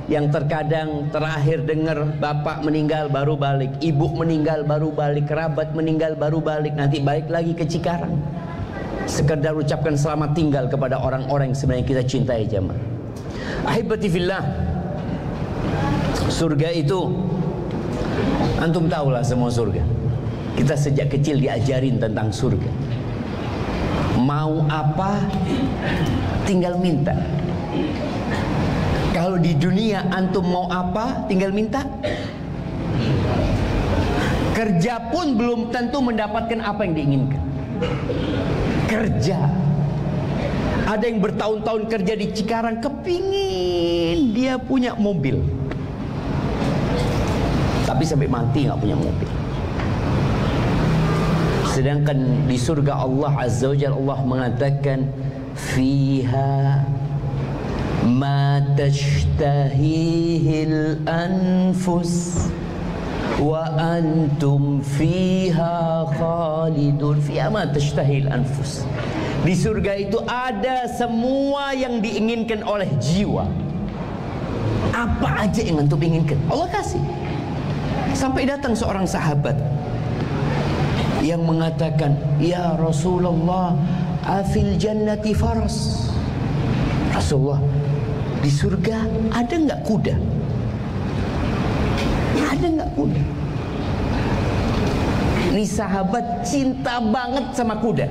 yang terkadang terakhir dengar bapak meninggal baru balik, ibu meninggal baru balik, kerabat meninggal baru balik, nanti balik lagi ke Cikarang. Sekedar ucapkan selamat tinggal kepada orang-orang yang sebenarnya kita cintai jamaah. Ahibati fillah, Surga itu, antum tahulah semua surga. Kita sejak kecil diajarin tentang surga. Mau apa, tinggal minta. Kalau di dunia antum mau apa, tinggal minta. Kerja pun belum tentu mendapatkan apa yang diinginkan. Kerja. Ada yang bertahun-tahun kerja di Cikarang, kepingin dia punya mobil, tapi sampai mati nggak punya mobil. Sedangkan di surga Allah Azza wa Jalla, Allah mengatakan fiha ma tashtahihil anfus wa antum fiha khalidun. Fiha ma tashtahihil anfus. Di surga itu ada semua yang diinginkan oleh jiwa. Apa aja yang antum inginkan, Allah kasih. Sampai datang seorang sahabat yang mengatakan, ya Rasulullah, afil jannati faras. Rasulullah, di surga ada nggak kuda? Ada nggak kuda? Ini sahabat cinta banget sama kuda.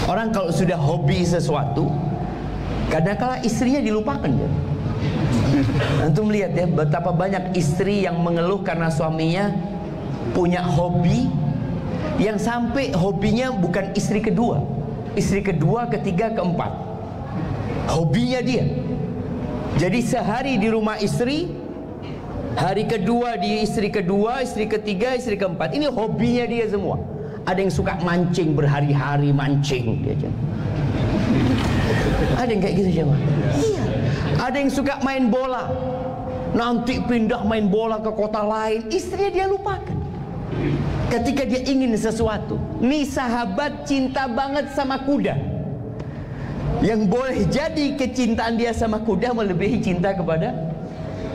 Orang kalau sudah hobi sesuatu, kadang-kala istrinya dilupakan ya. Antum lihat ya, betapa banyak istri yang mengeluh karena suaminya punya hobi yang sampai hobinya bukan istri kedua, istri kedua, ketiga, keempat. Hobinya dia. Jadi sehari di rumah istri, hari kedua di istri kedua, istri ketiga, istri keempat. Ini hobinya dia semua. Ada yang suka mancing, berhari-hari mancing dia. Ada yang kayak gitu jemaah. Iya. Ada yang suka main bola, nanti pindah main bola ke kota lain, istrinya dia lupakan. Ketika dia ingin sesuatu, nih sahabat cinta banget sama kuda. Yang boleh jadi kecintaan dia sama kuda melebihi cinta kepada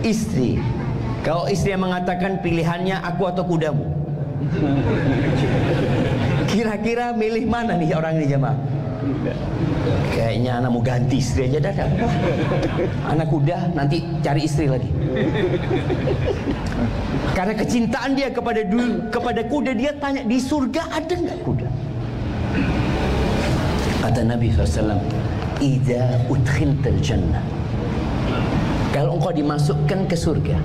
istri. Kalau istri yang mengatakan pilihannya aku atau kudamu, kira-kira milih mana nih orang ini jemaah? Kayaknya anak mau ganti istri aja dah. Anak kuda, nanti cari istri lagi. Karena kecintaan dia kepada kuda, dia tanya di surga ada nggak kuda? Kata Nabi SAW, "Idza udkhiltal jannah." Kalau engkau dimasukkan ke surga,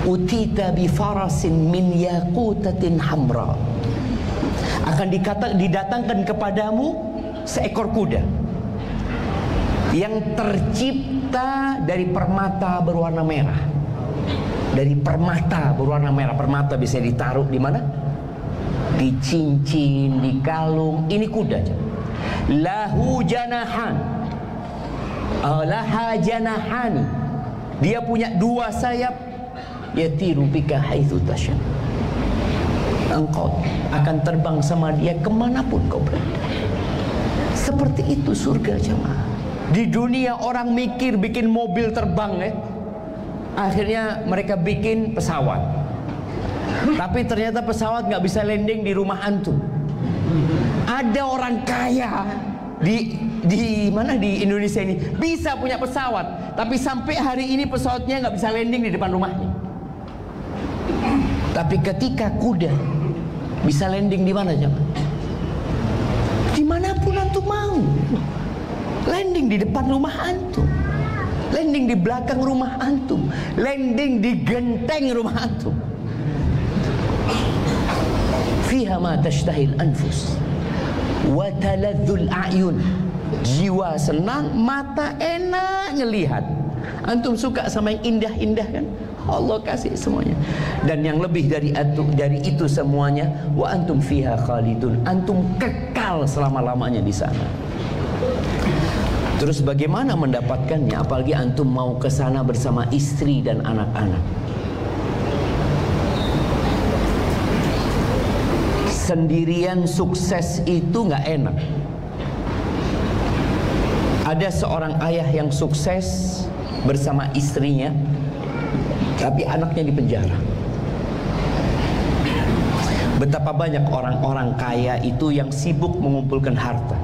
utita bi farasin min yaqutatin hamra. Akan didatangkan kepadamu seekor kuda yang tercipta dari permata berwarna merah. Dari permata berwarna merah. Permata bisa ditaruh di mana? Di cincin, di kalung. Ini kuda. Lahu janahan. Laha janahani. Dia punya dua sayap. Yatiru bika haitsu tasha. Engkau akan terbang sama dia kemanapun kau berada. Seperti itu surga jemaah. Di dunia orang mikir bikin mobil terbang ya. Akhirnya mereka bikin pesawat. Tapi ternyata pesawat nggak bisa landing di rumah antum. Ada orang kaya di mana di Indonesia ini bisa punya pesawat, tapi sampai hari ini pesawatnya nggak bisa landing di depan rumahnya. Tapi ketika kuda bisa landing di mana jemaah? Dimanapun antum mau. Landing di depan rumah antum, landing di belakang rumah antum, landing di genteng rumah antum. Fiha ma tashtahil anfus wa taladzul a'yun. Jiwa senang, mata enak ngelihat. Antum suka sama yang indah-indah kan? Allah kasih semuanya. Dan yang lebih dari itu semuanya, wa antum fiha khalidun. Antum kekal selama-lamanya di sana. Terus bagaimana mendapatkannya? Apalagi antum mau ke sana bersama istri dan anak-anak. Sendirian sukses itu nggak enak. Ada seorang ayah yang sukses bersama istrinya, tapi anaknya di penjara. Betapa banyak orang-orang kaya itu yang sibuk mengumpulkan harta.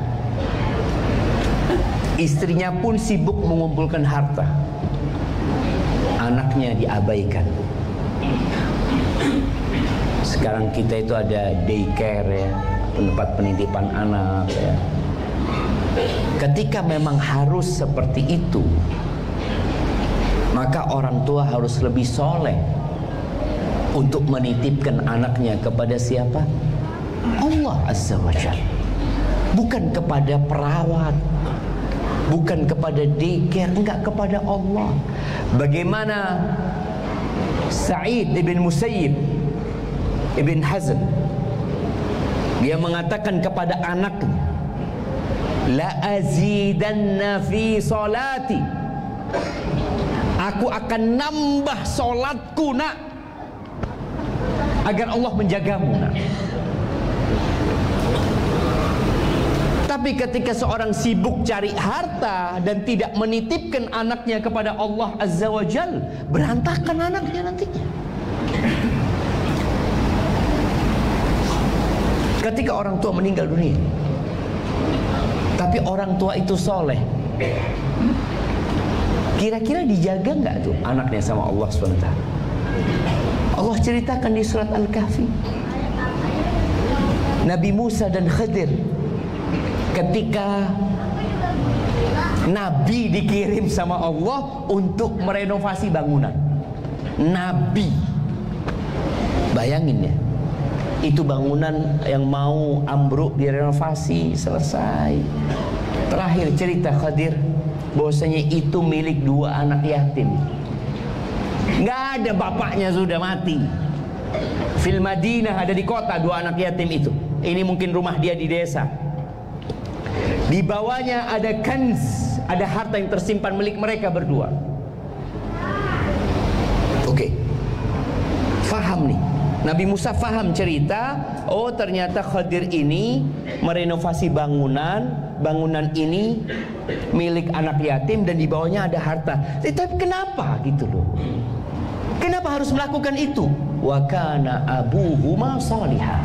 Istrinya pun sibuk mengumpulkan harta. anaknya diabaikan. Sekarang kita itu ada daycare ya, tempat penitipan anak ya. Ketika memang harus seperti itu, maka orang tua harus lebih soleh untuk menitipkan anaknya kepada siapa? Allah Azza wa Jalla. Bukan kepada perawat, bukan kepada daycare, enggak, kepada Allah. Bagaimana Sa'id ibn Musayyib Ibn Hazm, dia mengatakan kepada anaknya, la azidanna fi salati, aku akan nambah solatku nak, agar Allah menjagamu nak. Tapi ketika seorang sibuk cari harta dan tidak menitipkan anaknya kepada Allah Azza wa Jal, berantakan anaknya nantinya. Ketika orang tua meninggal dunia, tapi orang tua itu soleh, kira-kira dijaga nggak tuh anaknya sama Allah SWT? Allah ceritakan di surat Al-Kahfi, Nabi Musa dan Khidir ketika Nabi dikirim sama Allah untuk merenovasi bangunan. Nabi, bayangin ya, itu bangunan yang mau ambruk direnovasi, selesai. Terakhir cerita Khidir bahwasanya itu milik 2 anak yatim. Nggak ada bapaknya, sudah mati. Fil Madinah, ada di kota 2 anak yatim itu. Ini mungkin rumah dia di desa. Di bawahnya ada kanz, ada harta yang tersimpan milik mereka berdua. Oke, faham nih. Nabi Musa faham cerita. Oh, ternyata Khidir ini merenovasi bangunan. Bangunan ini milik anak yatim dan di bawahnya ada harta. Tapi kenapa gitu loh? Kenapa harus melakukan itu? Wa kana abuhuma salihah.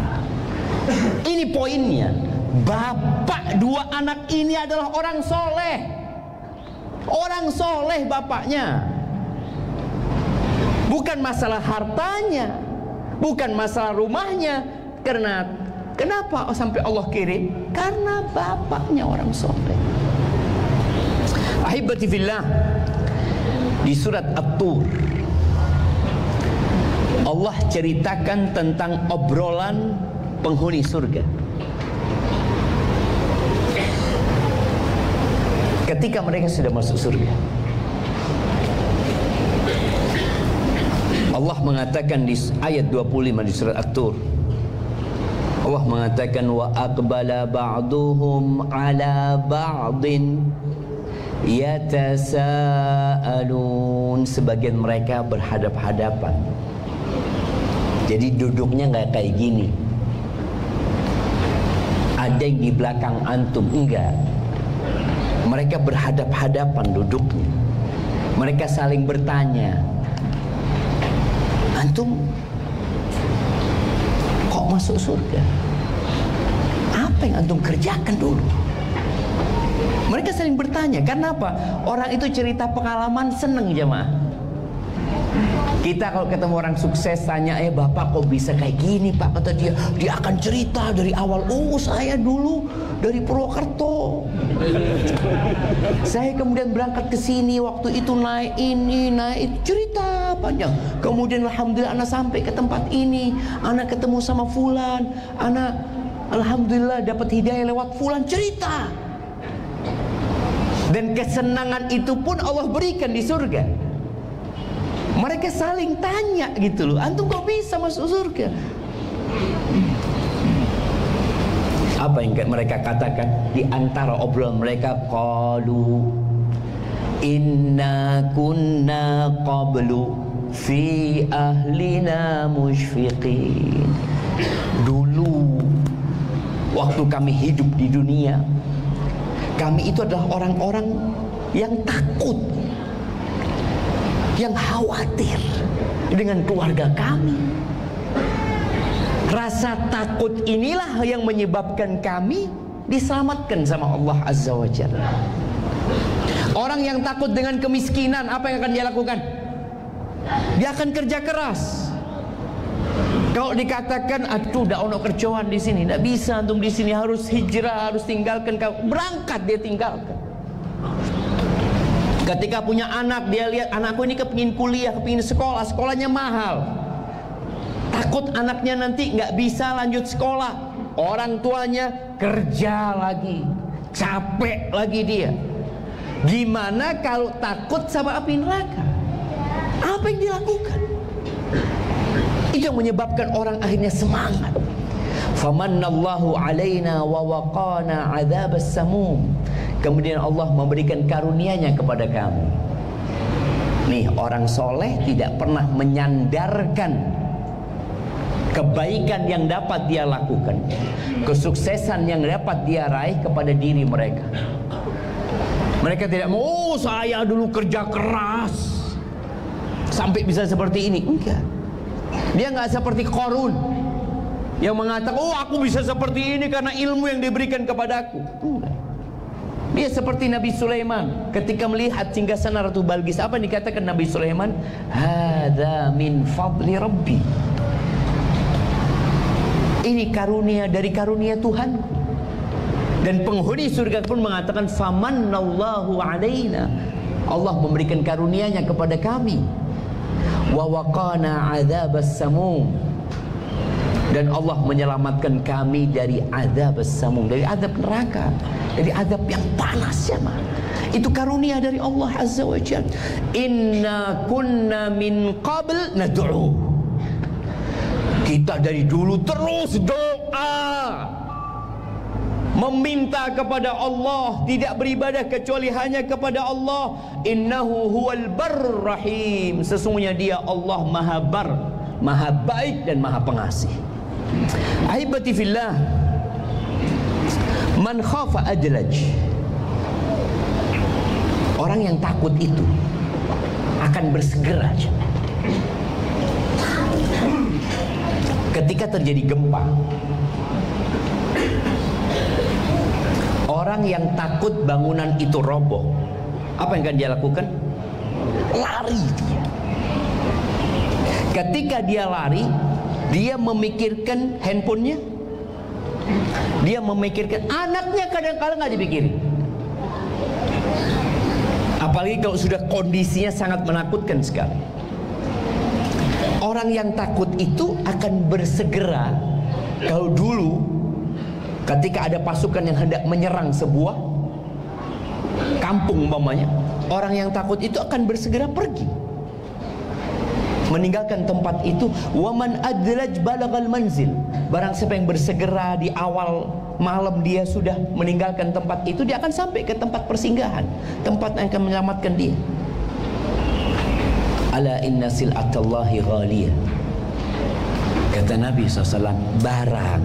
Ini poinnya. Bapak 2 anak ini adalah orang soleh. Orang soleh bapaknya. Bukan masalah hartanya, bukan masalah rumahnya. Karena kenapa sampai Allah kirim? Karena bapaknya orang soleh. Ahibati fillah, di surat At-Tur Allah ceritakan tentang obrolan penghuni surga. Ketika mereka sudah masuk surga, Allah mengatakan di ayat 25 di surat At-Tur, Allah mengatakan wa aqbala ba'duhum ala ba'din yatasaalun. Sebagian mereka berhadap-hadapan. Jadi duduknya nggak kayak gini. Ada yang di belakang antum, enggak. Mereka berhadap-hadapan duduknya. Mereka saling bertanya, antum kok masuk surga? Apa yang antum kerjakan dulu? Mereka saling bertanya. Karena apa? Orang itu cerita pengalaman, seneng jemaah. Kita kalau ketemu orang sukses tanya, bapak kok bisa kayak gini pak? Kata dia, dia akan cerita dari awal. Oh, saya dulu dari Purwokerto. Saya kemudian berangkat ke sini, waktu itu naik ini, naik itu, cerita panjang. Kemudian alhamdulillah anak sampai ke tempat ini, anak ketemu sama fulan, anak alhamdulillah dapat hidayah lewat fulan, cerita. Dan kesenangan itu pun Allah berikan di surga. Mereka saling tanya gitu loh, antum kok bisa masuk surga? Apa yang mereka katakan? Di antara obrolan mereka, qalu inna kunna qablu fi ahlina musyfiqin. Dulu waktu kami hidup di dunia, kami itu adalah orang-orang yang takut, yang khawatir dengan keluarga kami. Rasa takut inilah yang menyebabkan kami diselamatkan sama Allah Azza wa Jalla. Orang yang takut dengan kemiskinan, apa yang akan dia lakukan? Dia akan kerja keras. Kalau dikatakan, aduh, dah ono kerjaan di sini, tidak bisa antum di sini, harus hijrah, harus tinggalkan, berangkat dia tinggalkan. Ketika punya anak, dia lihat anakku ini kepingin kuliah, kepingin sekolah, sekolahnya mahal. Takut anaknya nanti nggak bisa lanjut sekolah. Orang tuanya kerja lagi, capek lagi dia. Gimana kalau takut sama api neraka? Apa yang dilakukan? Itu yang menyebabkan orang akhirnya semangat. Famannallahu alaina wa waqana adzabas samum. Kemudian Allah memberikan karunia-Nya kepada kami. Nih, orang soleh tidak pernah menyandarkan kebaikan yang dapat dia lakukan, kesuksesan yang dapat dia raih kepada diri mereka. Mereka tidak mau, oh, saya dulu kerja keras sampai bisa seperti ini. Enggak. Dia nggak seperti Qarun yang mengatakan, oh, aku bisa seperti ini karena ilmu yang diberikan kepadaku. Enggak. Dia seperti Nabi Sulaiman ketika melihat singgasana Ratu Balqis. Apa yang dikatakan Nabi Sulaiman? Hadza min fadli Rabbi. Ini karunia dari karunia Tuhanku. Dan penghuni surga pun mengatakan, famannallahu alaina. Allah memberikan karunia-Nya kepada kami. Wa waqana adzabas samum. Dan Allah menyelamatkan kami dari adzabas samum, dari azab neraka, dari azab yang panas ya, Ma. Itu karunia dari Allah Azza wa Jalla. Inna kunna min qabl nad'u. Kita dari dulu terus doa, meminta kepada Allah, tidak beribadah kecuali hanya kepada Allah. Innahu huwal barr rahim. Sesungguhnya Dia Allah Maha Bar, Maha baik dan Maha pengasih. Ahibati fillah, man khafa adlaj. Orang yang takut itu akan bersegera. Ketika terjadi gempa, orang yang takut bangunan itu roboh, apa yang akan dia lakukan? Lari dia. Ketika dia lari, dia memikirkan handphonenya, dia memikirkan anaknya, kadang-kadang nggak dipikirin. Apalagi kalau sudah kondisinya sangat menakutkan sekali. Orang yang takut itu akan bersegera. Kalau dulu ketika ada pasukan yang hendak menyerang sebuah kampung umpamanya, orang yang takut itu akan bersegera pergi, meninggalkan tempat itu. Waman adlaj balagal manzil. Barang siapa yang bersegera di awal malam dia sudah meninggalkan tempat itu, dia akan sampai ke tempat persinggahan, tempat yang akan menyelamatkan dia. Ala inna sil'atallahi ghaliyah. Kata Nabi SAW, barang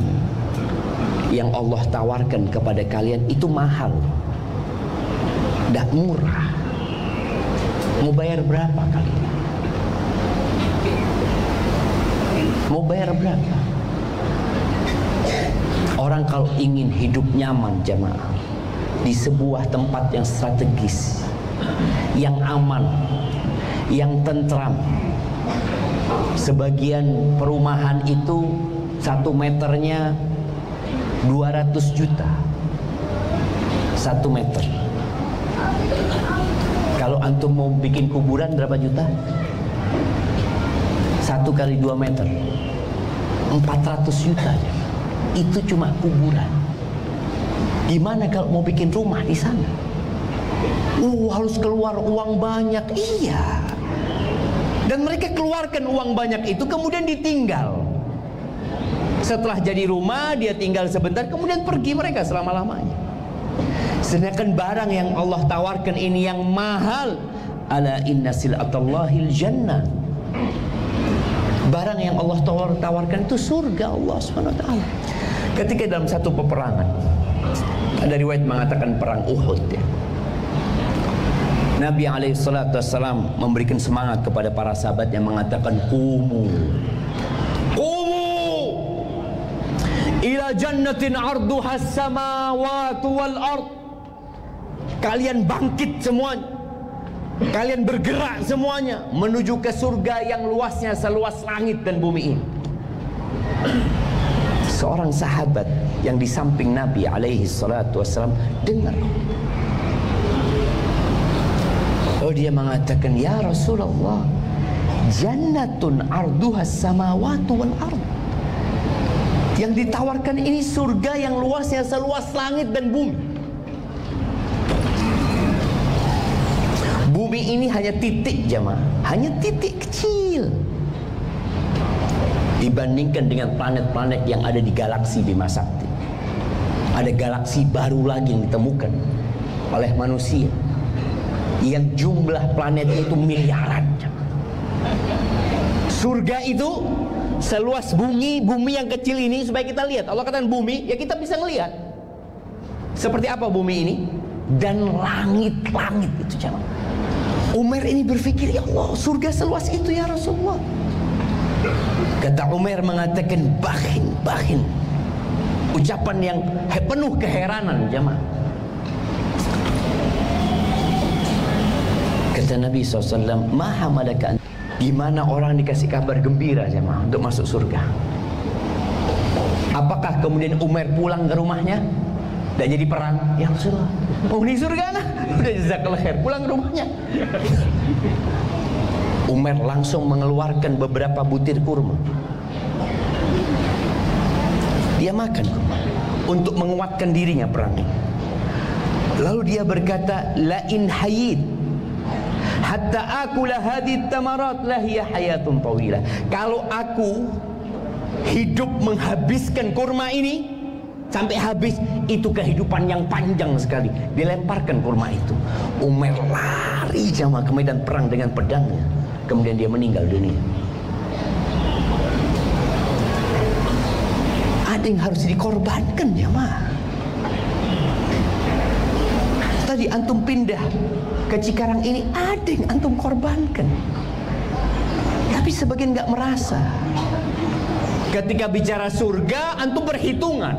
yang Allah tawarkan kepada kalian itu mahal, tidak murah. Mau bayar berapa kalian? Mau bayar berapa? Orang kalau ingin hidup nyaman, jamaah, di sebuah tempat yang strategis, yang aman, yang tentram. Sebagian perumahan itu 1 meternya 200 juta 1 meter. Kalau antum mau bikin kuburan berapa juta? 1 kali 2 meter 400 juta aja. Itu cuma kuburan. Gimana kalau mau bikin rumah di sana? Harus keluar uang banyak. Iya. Dan mereka keluarkan uang banyak itu, kemudian ditinggal. Setelah jadi rumah, dia tinggal sebentar, kemudian pergi mereka selama-lamanya. Sedangkan barang yang Allah tawarkan ini yang mahal. Ala inna sil'atallahil jannah. Barang yang Allah tawarkan itu surga Allah SWT. Ketika dalam satu peperangan, ada riwayat mengatakan perang Uhud ya, Nabi SAW memberikan semangat kepada para sahabat yang mengatakan, Qumu ila jannatin arduhas samawati wal ard. Kalian bangkit semuanya Kalian bergerak semuanya menuju ke surga yang luasnya seluas langit dan bumi ini. Seorang sahabat yang di samping Nabi alaihi salatu wassalam dengar. Oh, dia mengatakan, ya Rasulullah, jannatun arduhas samawatu wal ard. Yang ditawarkan ini surga yang luasnya seluas langit dan bumi. Bumi ini hanya titik jamaah, hanya titik kecil dibandingkan dengan planet-planet yang ada di galaksi Bima Sakti. Ada galaksi baru lagi yang ditemukan oleh manusia yang jumlah planetnya itu miliaran. Surga itu seluas bumi yang kecil ini supaya kita lihat. Allah katakan bumi, ya kita bisa melihat seperti apa bumi ini dan langit-langit itu jamaah. Umar ini berpikir, ya Allah, surga seluas itu ya Rasulullah. Kata Umar mengatakan, bahin. Ucapan yang penuh keheranan jamaah. Kata Nabi SAW, maha malaka. Gimana orang dikasih kabar gembira jamaah untuk masuk surga? Apakah kemudian Umar pulang ke rumahnya? Tidak jadi perang, ya Rasulullah, mau di surga lah, udah jazakallah khair, pulang ke rumahnya. Umar langsung mengeluarkan beberapa butir kurma. Dia makan kurma untuk menguatkan dirinya perang ini. Lalu dia berkata, la in hayid hatta akula hadhihi tamarat lahiya hayatun tawilah. Kalau aku hidup menghabiskan kurma ini sampai habis, itu kehidupan yang panjang sekali. Dilemparkan kurma itu. Umar lari jamaah ke medan perang dengan pedangnya. Kemudian dia meninggal dunia. Ada yang harus dikorbankan jamaah. Tadi antum pindah ke Cikarang ini, ada yang antum korbankan. Tapi sebagian gak merasa. Ketika bicara surga, antum berhitungan.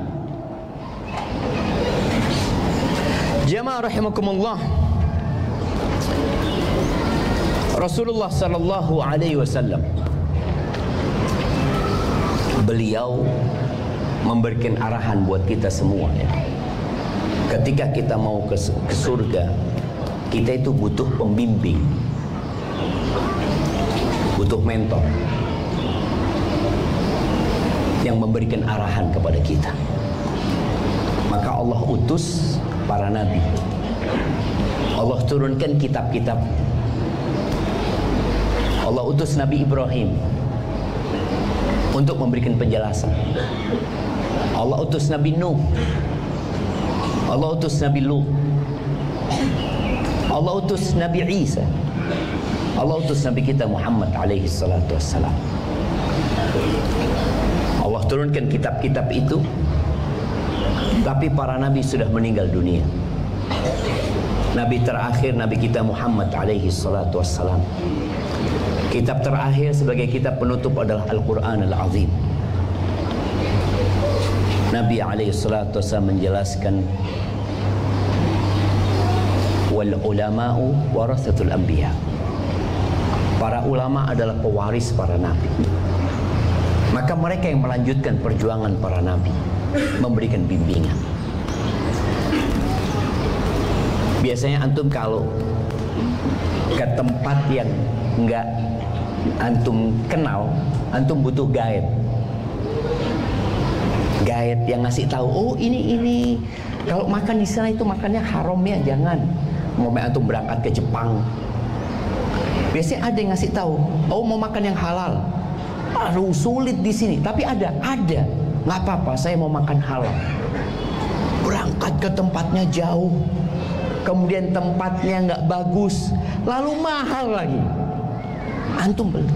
Jamaah rahimakumullah, Rasulullah sallallahu alaihi wasallam, beliau memberikan arahan buat kita semua ya. Ketika kita mau ke surga, kita itu butuh pembimbing, butuh mentor yang memberikan arahan kepada kita. Maka Allah utus para nabi. Allah turunkan kitab-kitab. Allah utus Nabi Ibrahim untuk memberikan penjelasan. Allah utus Nabi Nuh. Allah utus Nabi Lut. Allah utus Nabi Isa. Allah utus Nabi kita Muhammad alaihi salatu wassalam. Allah turunkan kitab-kitab itu. Tapi para nabi sudah meninggal dunia. Nabi terakhir Nabi kita Muhammad alaihi salatu wassalam. Kitab terakhir sebagai kitab penutup adalah Al-Quran Al-Azim. Nabi alaihi salatu wassalam menjelaskan, wal ulama'u warathatul anbiya. Para ulama adalah pewaris para nabi. Maka mereka yang melanjutkan perjuangan para nabi, memberikan bimbingan. Biasanya antum kalau ke tempat yang enggak antum kenal, antum butuh guide. Guide yang ngasih tahu, oh ini kalau makan di sana itu makannya haram ya, jangan. Mau antum berangkat ke Jepang, biasanya ada yang ngasih tahu, oh mau makan yang halal. Aduh sulit di sini, tapi ada. Nggak apa-apa, saya mau makan halal. Berangkat ke tempatnya jauh, kemudian tempatnya nggak bagus, lalu mahal lagi. Antum beli.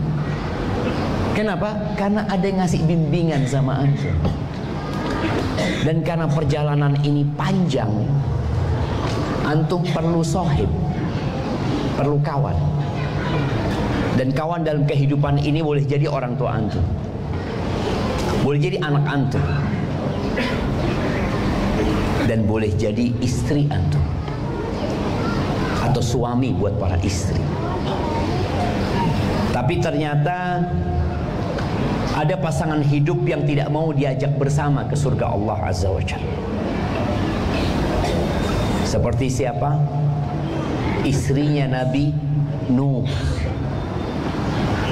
Kenapa? Karena ada yang ngasih bimbingan sama antum. Dan karena perjalanan ini panjang, antum perlu sohib, perlu kawan. Dan kawan dalam kehidupan ini boleh jadi orang tua antum, boleh jadi anak antum, dan boleh jadi istri antum, atau suami buat para istri. Tapi ternyata ada pasangan hidup yang tidak mau diajak bersama ke surga Allah Azza wa Jalla. Seperti siapa? Istrinya Nabi Nuh.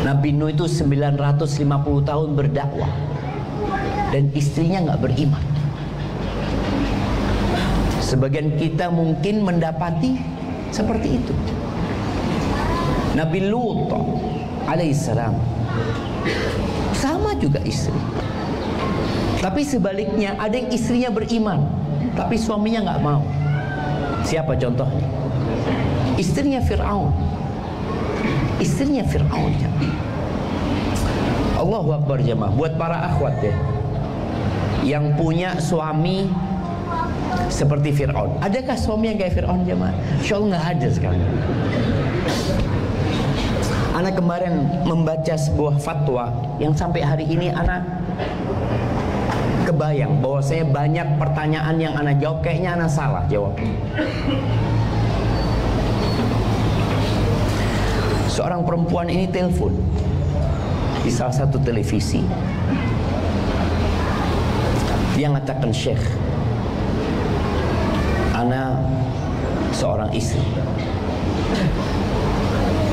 Nabi Nuh itu 950 tahun berdakwah dan istrinya nggak beriman. Sebagian kita mungkin mendapati seperti itu. Nabi Lut alaihissalam sama juga istri. Tapi sebaliknya ada yang istrinya beriman, tapi suaminya nggak mau. Siapa contohnya? Istrinya Fir'aun. Istrinya Fir'aun. Allahu Akbar jemaah. Buat para akhwat ya, yang punya suami seperti Fir'aun. Adakah suami yang kayak Fir'aun jemaah? Insya Allah nggak ada sekarang. Anak kemarin membaca sebuah fatwa yang sampai hari ini anak kebayang bahwa saya banyak pertanyaan yang anak jawab kayaknya anak salah jawab. Seorang perempuan ini telepon di salah satu televisi. Dia mengatakan, Syekh, ana seorang istri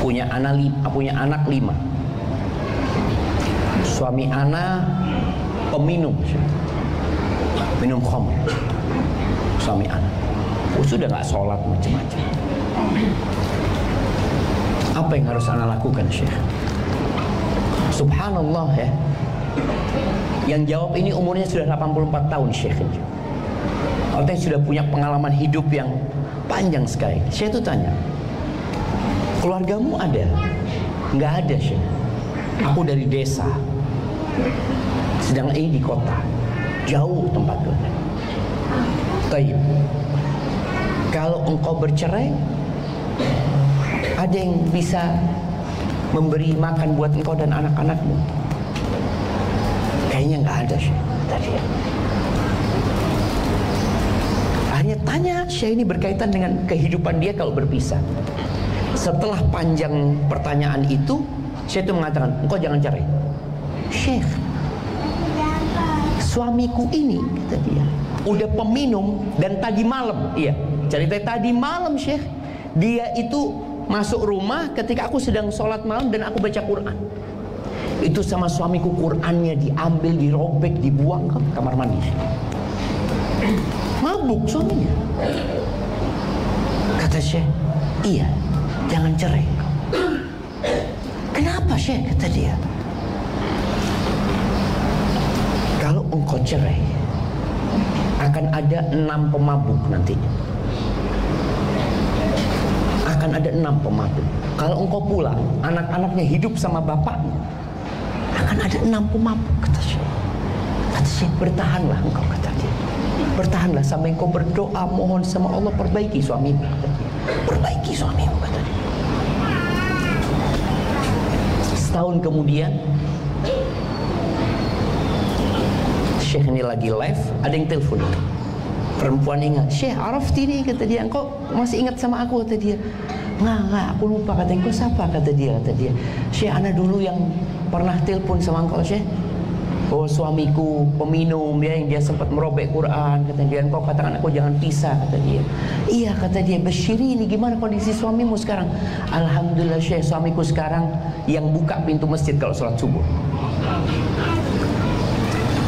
punya anak 5. Suami ana peminum, minum khamr. Suami ana sudah nggak sholat macam-macam. Apa yang harus ana lakukan, Syekh? Subhanallah ya. Yang jawab ini umurnya sudah 84 tahun, Syekh. Artinya sudah punya pengalaman hidup yang panjang sekali. Syekh itu tanya, keluargamu ada? Nggak ada, Syekh. Aku dari desa, sedang ini di kota, jauh tempat gue. Taib. Kalau engkau bercerai, ada yang bisa memberi makan buat engkau dan anak-anakmu? Kayaknya nggak ada, Syekh. Tadi. Akhirnya tanya, Syekh ini berkaitan dengan kehidupan dia kalau berpisah. Setelah panjang pertanyaan itu, Syekh itu mengatakan, engkau jangan cerai. Syekh, suamiku ini, kata dia, udah peminum dan tadi malam, iya, cerita tadi malam, Syekh, dia itu masuk rumah ketika aku sedang sholat malam dan aku baca Quran. Itu sama suamiku Qurannya diambil, dirobek, dibuang ke kamar mandi. Mabuk suaminya. Kata Syekh, iya, jangan cerai. Kenapa, Syekh? Kata dia, kalau engkau cerai akan ada 6 pemabuk nantinya. Akan ada 6 pemabuk. Kalau engkau pulang, anak-anaknya hidup sama bapaknya, akan ada 6 pemabuk, kata Syekh. Kata Syekh, bertahanlah engkau, kata dia. Bertahanlah sampai engkau berdoa mohon sama Allah, perbaiki suamimu, kata dia. Perbaiki suamimu, kata dia. Setahun kemudian, Syekh ini lagi live, ada yang telepon. Perempuan ingat, Syekh Arafti nih, kata dia, engkau masih ingat sama aku, kata dia. Nggak, aku lupa, kata engkau siapa, kata dia. Syekh, ana dulu yang pernah telepon sama engkau, Syekh. Oh, suamiku peminum ya, yang dia sempat merobek Quran, kata dia. Engkau katakan aku jangan pisah, kata dia. Iya, kata dia. Basyiri, ini gimana kondisi suamimu sekarang? Alhamdulillah, Syekh, suamiku sekarang yang buka pintu masjid kalau sholat subuh.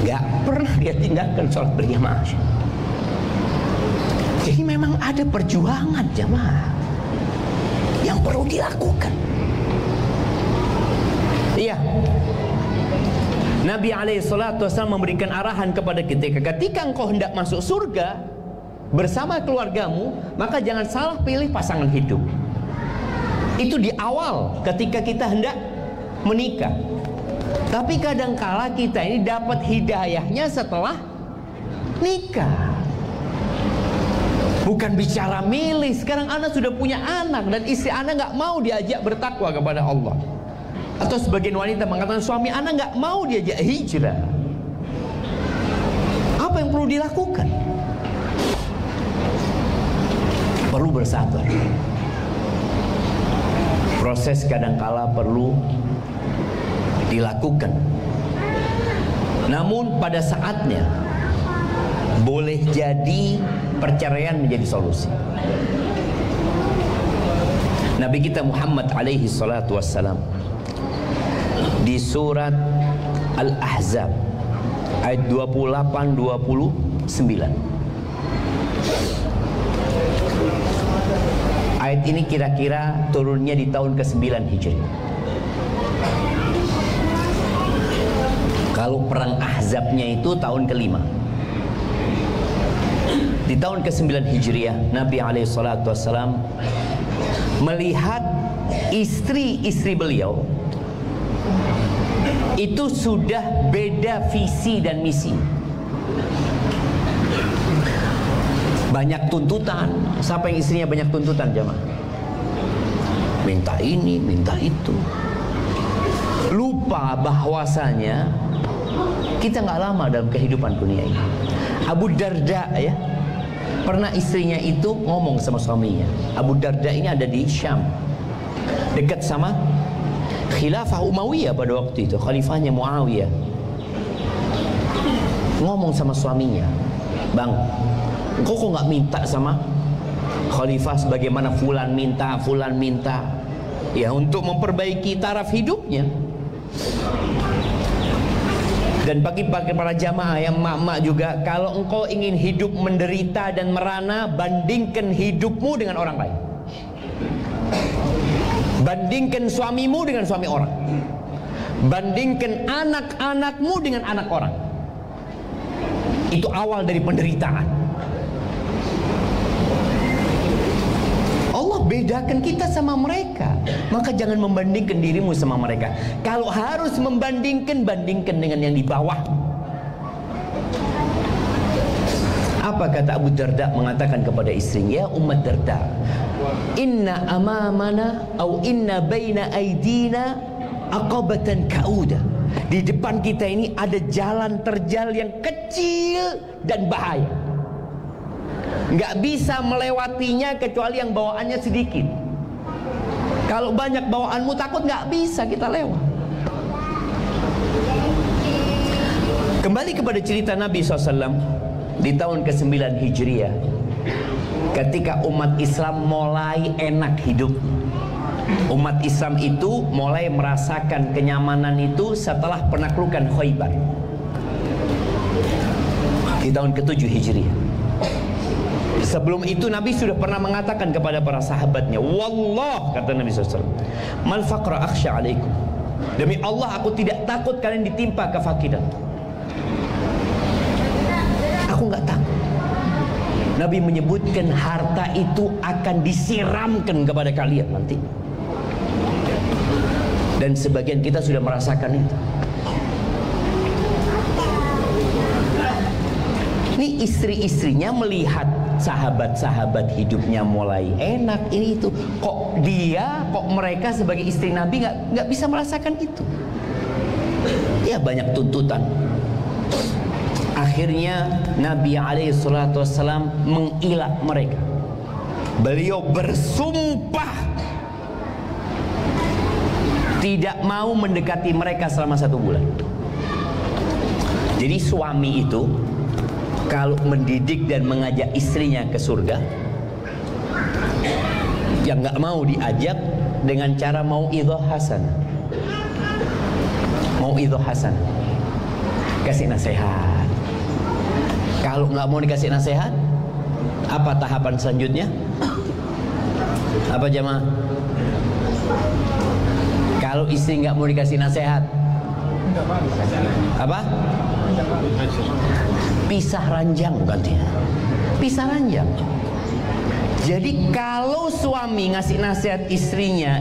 Gak pernah dia tinggalkan sholat berjamaah. Jadi memang ada perjuangan jamaah yang perlu dilakukan. Iya, Nabi SAW memberikan arahan kepada kita, ketika engkau hendak masuk surga bersama keluargamu, maka jangan salah pilih pasangan hidup. Itu di awal ketika kita hendak menikah. Tapi kadangkala kita ini dapat hidayahnya setelah nikah. Bukan bicara milih. Sekarang anak sudah punya anak dan istri anak nggak mau diajak bertakwa kepada Allah. Atau sebagian wanita mengatakan suami anak nggak mau diajak hijrah. Apa yang perlu dilakukan? Perlu bersabar. proses kadangkala perlu dilakukan. Namun pada saatnya boleh jadi perceraian menjadi solusi. Nabi kita Muhammad alaihi salatu wassalam di surat Al-Ahzab ayat 28-29, ayat ini kira-kira turunnya di tahun ke-9 Hijriah. Kalau perang Ahzabnya itu tahun ke-5. Di tahun ke-9 Hijriah, Nabi SAW melihat istri-istri beliau itu sudah beda visi dan misi. Banyak tuntutan. Siapa yang istrinya banyak tuntutan, jamaah? Minta ini, minta itu. Lupa bahwasanya kita nggak lama dalam kehidupan dunia ini. Abu Darda ya, pernah istrinya itu ngomong sama suaminya. Abu Darda ini ada di Syam, dekat sama Khilafah Umayyah pada waktu itu, khalifahnya Muawiyah. Ngomong sama suaminya, "Bang, kok nggak minta sama khalifah sebagaimana fulan minta ya untuk memperbaiki taraf hidupnya." Dan bagi para jamaah yang mak-mak juga, kalau engkau ingin hidup menderita dan merana, bandingkan hidupmu dengan orang lain. Bandingkan suamimu dengan suami orang. Bandingkan anak-anakmu dengan anak orang. Itu awal dari penderitaan. Allah bedakan kita sama mereka. Maka jangan membandingkan dirimu sama mereka. Kalau harus membandingkan, bandingkan dengan yang di bawah. Apa kata Abu Darda mengatakan kepada istrinya, "Ya Ummat Darda, inna amamana atau inna baina aidina aqabatan kauda." Di depan kita ini ada jalan terjal yang kecil dan bahaya. Nggak bisa melewatinya kecuali yang bawaannya sedikit. Kalau banyak bawaanmu takut nggak bisa kita lewat. Kembali kepada cerita Nabi SAW di tahun ke-9 Hijriah, ketika umat Islam mulai enak hidup. Umat Islam itu mulai merasakan kenyamanan itu setelah penaklukan Khaybar di tahun ke-7 Hijriah. Sebelum itu Nabi sudah pernah mengatakan kepada para sahabatnya, "Wallah," kata Nabi SAW, "mal faqra akhsha alaikum." Demi Allah, aku tidak takut kalian ditimpa kefakiran. Aku nggak takut. Nabi menyebutkan harta itu akan disiramkan kepada kalian nanti. Dan sebagian kita sudah merasakan itu. Ini istri-istrinya melihat sahabat-sahabat hidupnya mulai enak ini itu. Kok mereka sebagai istri Nabi nggak bisa merasakan itu? Ya banyak tuntutan. Akhirnya Nabi SAW mengilat mereka. Beliau bersumpah tidak mau mendekati mereka selama 1 bulan. Jadi suami itu kalau mendidik dan mengajak istrinya ke surga, yang nggak mau diajak dengan cara mau'idhah hasanah. Mau'idhah hasanah, kasih nasihat. Kalau nggak mau dikasih nasihat, apa tahapan selanjutnya? Apa jamaah? Kalau istri nggak mau dikasih nasihat, apa? Pisah ranjang gantinya. Pisah ranjang. Jadi kalau suami ngasih nasihat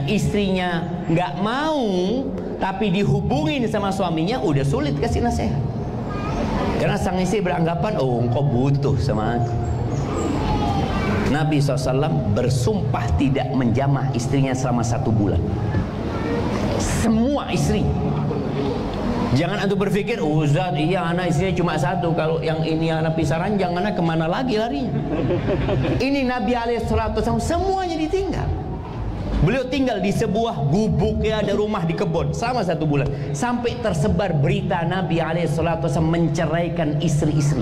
istrinya nggak mau, tapi dihubungin sama suaminya, udah sulit kasih nasihat. Karena sang istri beranggapan, oh engkau butuh sama aku. Nabi SAW bersumpah tidak menjamah istrinya selama 1 bulan. Semua istri. Jangan antum berpikir, Ustaz, iya anak istrinya cuma 1. Kalau yang ini anak pisah ranjang, anak kemana lagi larinya? Ini Nabi SAW semuanya ditinggal. Beliau tinggal di sebuah gubuk, ya, ada rumah di kebun selama 1 bulan. Sampai tersebar berita Nabi SAW menceraikan istri-istri.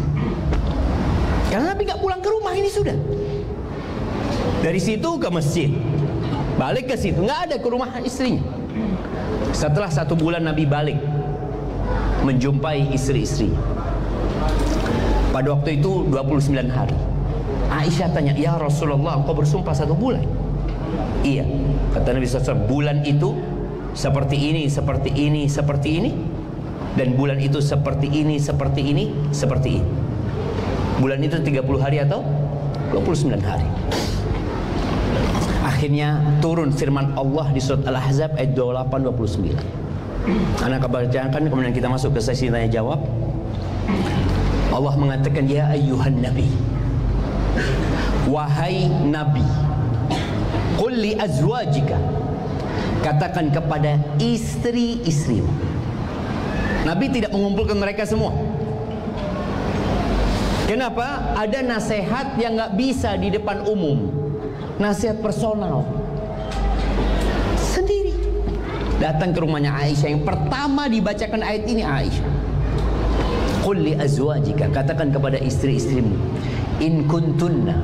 Karena Nabi gak pulang ke rumah ini sudah. Dari situ ke masjid, balik ke situ, gak ada ke rumah istrinya. Setelah 1 bulan Nabi balik menjumpai istri-istrinya. Pada waktu itu 29 hari. Aisyah tanya, ya Rasulullah, engkau bersumpah 1 bulan? Iya, kata Nabi SAW, bulan itu seperti ini, seperti ini, seperti ini, dan bulan itu seperti ini, seperti ini, seperti ini. Bulan itu 30 hari atau 29 hari. Akhirnya turun firman Allah di surat Al-Ahzab ayat 28-29. Anak bacakan, kemudian kita masuk ke sesi tanya jawab. Allah mengatakan, ya ayyuhan nabi, wahai nabi, qul li azwajika, katakan kepada istri-istrimu. Nabi tidak mengumpulkan mereka semua. Kenapa? Ada nasihat yang gak bisa di depan umum, nasihat personal. Sendiri datang ke rumahnya Aisyah. Yang pertama dibacakan ayat ini Aisyah. Qul li azwajika, katakan kepada istri-istrimu, in kuntunna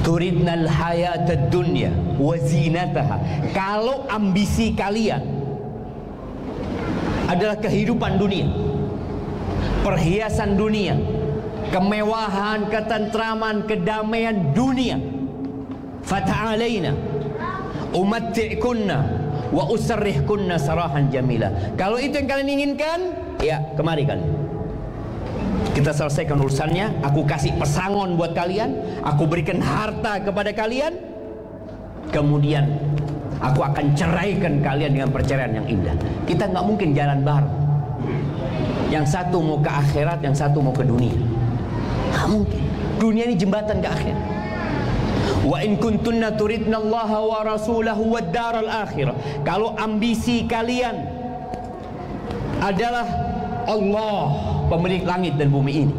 turidnal hayatad dunya wa zinataha, kalau ambisi kalian adalah kehidupan dunia, perhiasan dunia, kemewahan, ketentraman, kedamaian dunia, fata'alaina umatti'kunna wa usarrihkunna sarahan jamila. Kalau itu yang kalian inginkan, ya kemari kalian, kita selesaikan urusannya. Aku kasih pesangon buat kalian, aku berikan harta kepada kalian, kemudian aku akan ceraikan kalian dengan perceraian yang indah. Kita nggak mungkin jalan bareng. Yang satu mau ke akhirat, yang satu mau ke dunia. Nggak mungkin. Dunia ini jembatan ke akhirat. Wa in kuntunna turidna Allah wa rasulahu wad daral akhirah, kalau ambisi kalian adalah Allah, pemilik langit dan bumi ini,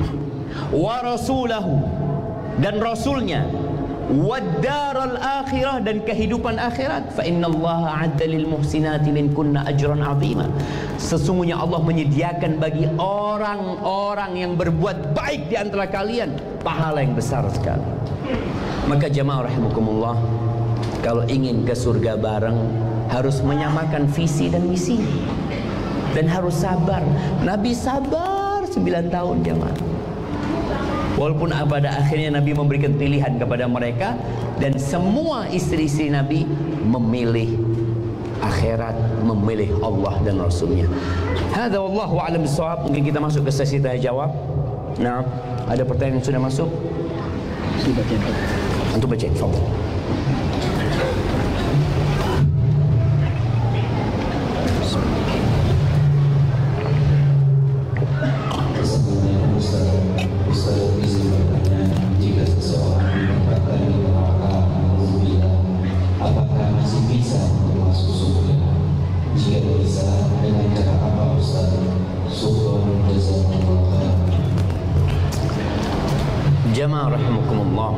wa rasulahu, dan rasulnya, wad daral akhirah, dan kehidupan akhirat, fa innallaha a'adda lil muhsinati minkunna ajran 'azima, sesungguhnya Allah menyediakan bagi orang-orang yang berbuat baik di antara kalian pahala yang besar sekali. Maka jamaah rahimakumullah, kalau ingin ke surga bareng harus menyamakan visi dan misi, dan harus sabar. Nabi sabar 9 tahun jamaah. Walaupun pada akhirnya Nabi memberikan pilihan kepada mereka, dan semua istri-istri Nabi memilih akhirat, memilih Allah dan Rasulnya. Hadza wallahu a'lam bissawab. Mungkin kita masuk ke sesi tanya jawab. Nah, ada pertanyaan yang sudah masuk? Antum bacain, fadhil. Jamaah rahimakumullah,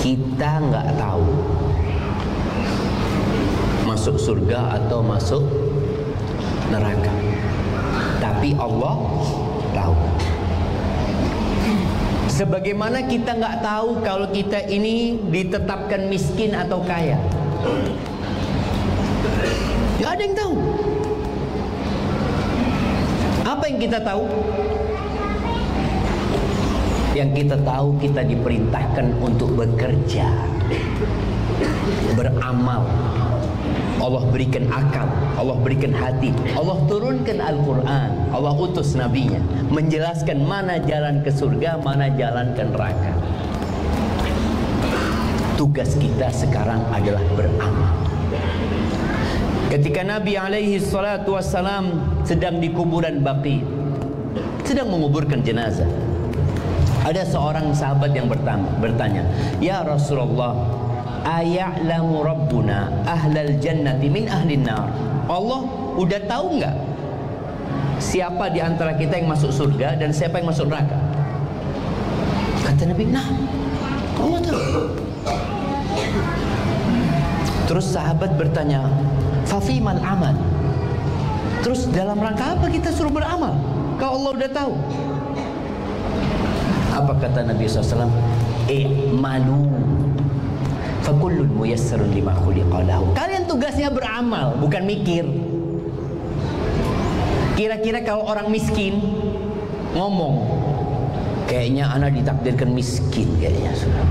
kita nggak tahu masuk surga atau masuk neraka, tapi Allah tahu. Sebagaimana kita nggak tahu kalau kita ini ditetapkan miskin atau kaya, nggak ada yang tahu. Apa yang kita tahu? Yang kita tahu, kita diperintahkan untuk bekerja, beramal. Allah berikan akal, Allah berikan hati, Allah turunkan Al-Quran, Allah utus nabinya menjelaskan mana jalan ke surga, mana jalan ke neraka. Tugas kita sekarang adalah beramal. Ketika Nabi alaihi salatu wassalam sedang di kuburan Baqi, sedang menguburkan jenazah, ada seorang sahabat yang bertanya, ya Rasulullah, aya'lamu Rabbuna ahlal jannati min ahlin nar? Allah udah tahu nggak siapa di antara kita yang masuk surga dan siapa yang masuk neraka? Kata Nabi, nah, Allah tahu. Terus sahabat bertanya, fafimal amal? Terus dalam rangka apa kita suruh beramal kalau Allah udah tahu? Apa kata Nabi SAW? I'malu fakullun muyassarun lima khuliqa lahu. Kalian tugasnya beramal, bukan mikir. Kira-kira kalau orang miskin ngomong, kayaknya anak ditakdirkan miskin kayaknya, sudah.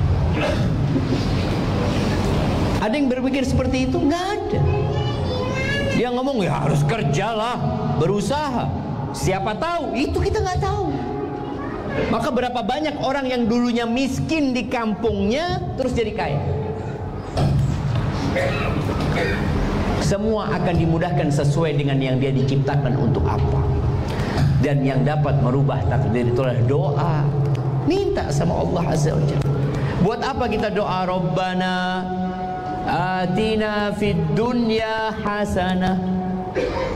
Ada yang berpikir seperti itu? Nggak ada. Dia ngomong, ya harus kerjalah, berusaha. Siapa tahu? Itu kita nggak tahu. Maka berapa banyak orang yang dulunya miskin di kampungnya terus jadi kaya. Semua akan dimudahkan sesuai dengan yang dia diciptakan untuk apa. Dan yang dapat merubah takdir itulah doa. Minta sama Allah Azza wa Jalla. Buat apa kita doa Rabbana atina fid dunya hasanah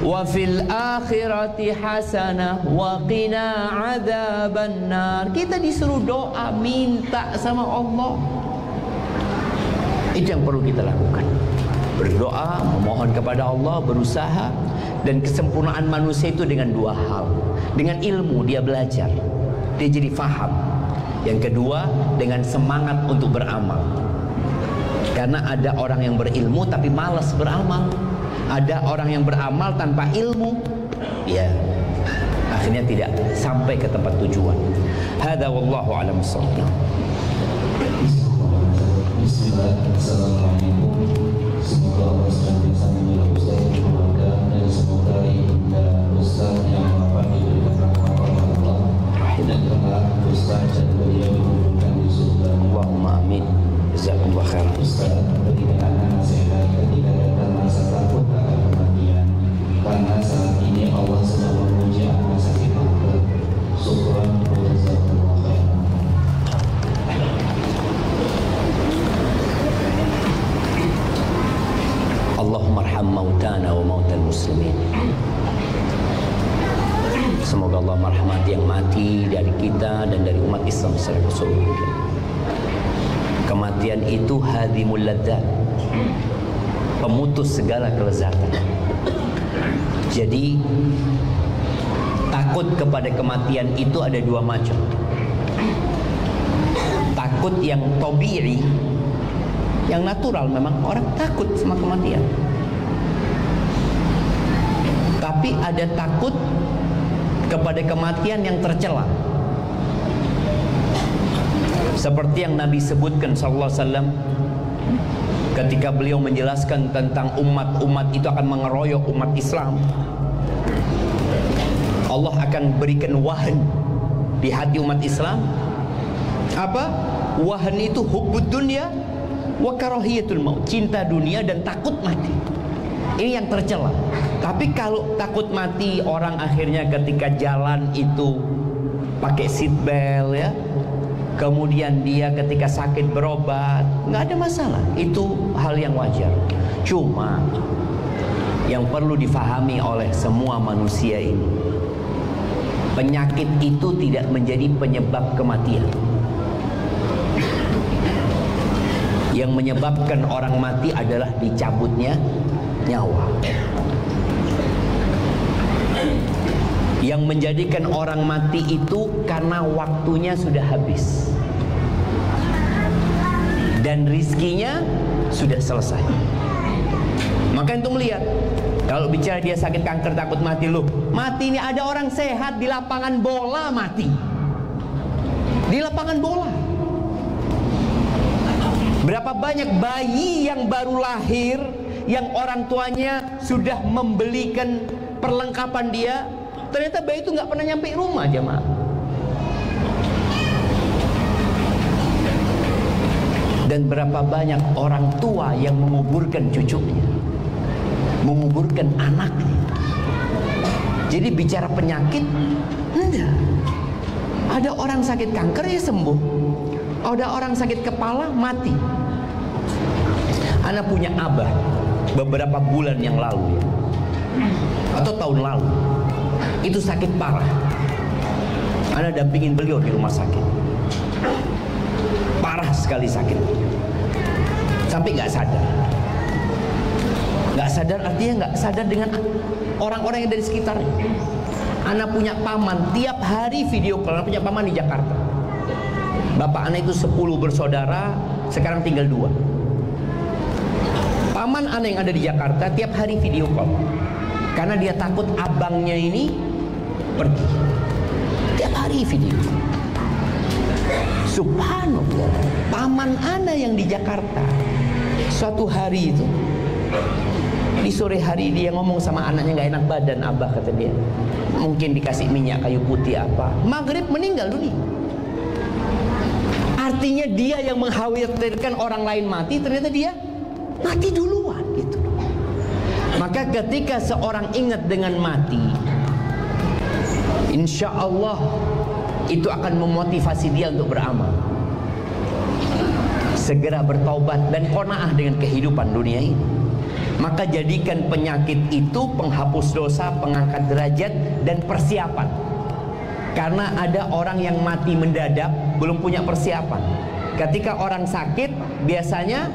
wa fil akhirati hasanah wa qina adzabannar. Kita disuruh doa, minta sama Allah. Itu yang perlu kita lakukan. Berdoa, memohon kepada Allah, berusaha. Dan kesempurnaan manusia itu dengan dua hal. Dengan ilmu dia belajar, dia jadi faham. Yang kedua, dengan semangat untuk beramal. Karena ada orang yang berilmu tapi malas beramal. Ada orang yang beramal tanpa ilmu, ya akhirnya tidak sampai ke tempat tujuan. Hadza wallahu a'lam bissawab. Assalamualaikum. Semoga Allah senantiasa menjaga Ustaz dan keluarga, dan semoga ibunda Ustaz yang wafat diberikan rahmat Allah, dan kelak Ustaz dan beliau dikumpulkan di surga. Allahumma amin. Jazakumullah khair. Ustaz, berikan nasihat ketika datang masa takut akan kematian, karena saat ini Allah sedang menguji anak sakit kanker. Syukran wa jazakumullah khair. Allahumma arham mautana wa mautal muslimin. Semoga Allah merahmati yang mati dari kita dan dari umat Islam secara keseluruhan. Kematian itu hadimul ladzat, pemutus segala kelezatan. Jadi takut kepada kematian itu ada dua macam. Takut yang tabi'i, yang natural, memang orang takut sama kematian. Tapi ada takut kepada kematian yang tercela. Seperti yang Nabi sebutkan sallallahu alaihi wasallam ketika beliau menjelaskan tentang umat-umat itu akan mengeroyok umat Islam. Allah akan berikan wahan di hati umat Islam. Apa? Wahan itu hubbud dunya wa karahiyatul maut, cinta dunia dan takut mati. Ini yang tercela. Tapi kalau takut mati, orang akhirnya ketika jalan itu pakai seat belt, ya. Kemudian dia ketika sakit berobat, nggak ada masalah. Itu hal yang wajar. Cuma yang perlu difahami oleh semua manusia ini, penyakit itu tidak menjadi penyebab kematian. Yang menyebabkan orang mati adalah dicabutnya nyawa. Yang menjadikan orang mati itu karena waktunya sudah habis dan rizkinya sudah selesai. Maka itu melihat, kalau bicara dia sakit kanker takut mati, loh, mati ini ada orang sehat di lapangan bola mati. Di lapangan bola. Berapa banyak bayi yang baru lahir, yang orang tuanya sudah membelikan perlengkapan dia, ternyata bayi itu nggak pernah nyampe rumah, jemaah. Dan berapa banyak orang tua yang menguburkan cucunya, menguburkan anaknya. Jadi bicara penyakit, enggak. Ada orang sakit kanker ya sembuh, ada orang sakit kepala mati. Ana punya abah beberapa bulan yang lalu, ya, atau tahun lalu, itu sakit parah. Ana dampingin beliau di rumah sakit, parah sekali sakit, sampai nggak sadar. Nggak sadar artinya nggak sadar dengan orang-orang yang dari sekitarnya. Anak punya paman, tiap hari video call. Anak punya paman di Jakarta. Bapak anak itu 10 bersaudara, sekarang tinggal 2. Paman anak yang ada di Jakarta tiap hari video call, karena dia takut abangnya ini pergi. Tiap hari video. Subhanallah. Paman anak yang di Jakarta, suatu hari itu di sore hari dia ngomong sama anaknya, nggak enak badan abah, kata dia. Mungkin dikasih minyak kayu putih apa. Maghrib meninggal dunia. Artinya dia yang mengkhawatirkan orang lain mati, ternyata dia mati duluan gitu. Maka ketika seorang ingat dengan mati, insya Allah itu akan memotivasi dia untuk beramal, segera bertaubat dan qanaah dengan kehidupan dunia ini. Maka jadikan penyakit itu penghapus dosa, pengangkat derajat, dan persiapan. Karena ada orang yang mati mendadak, belum punya persiapan. Ketika orang sakit, biasanya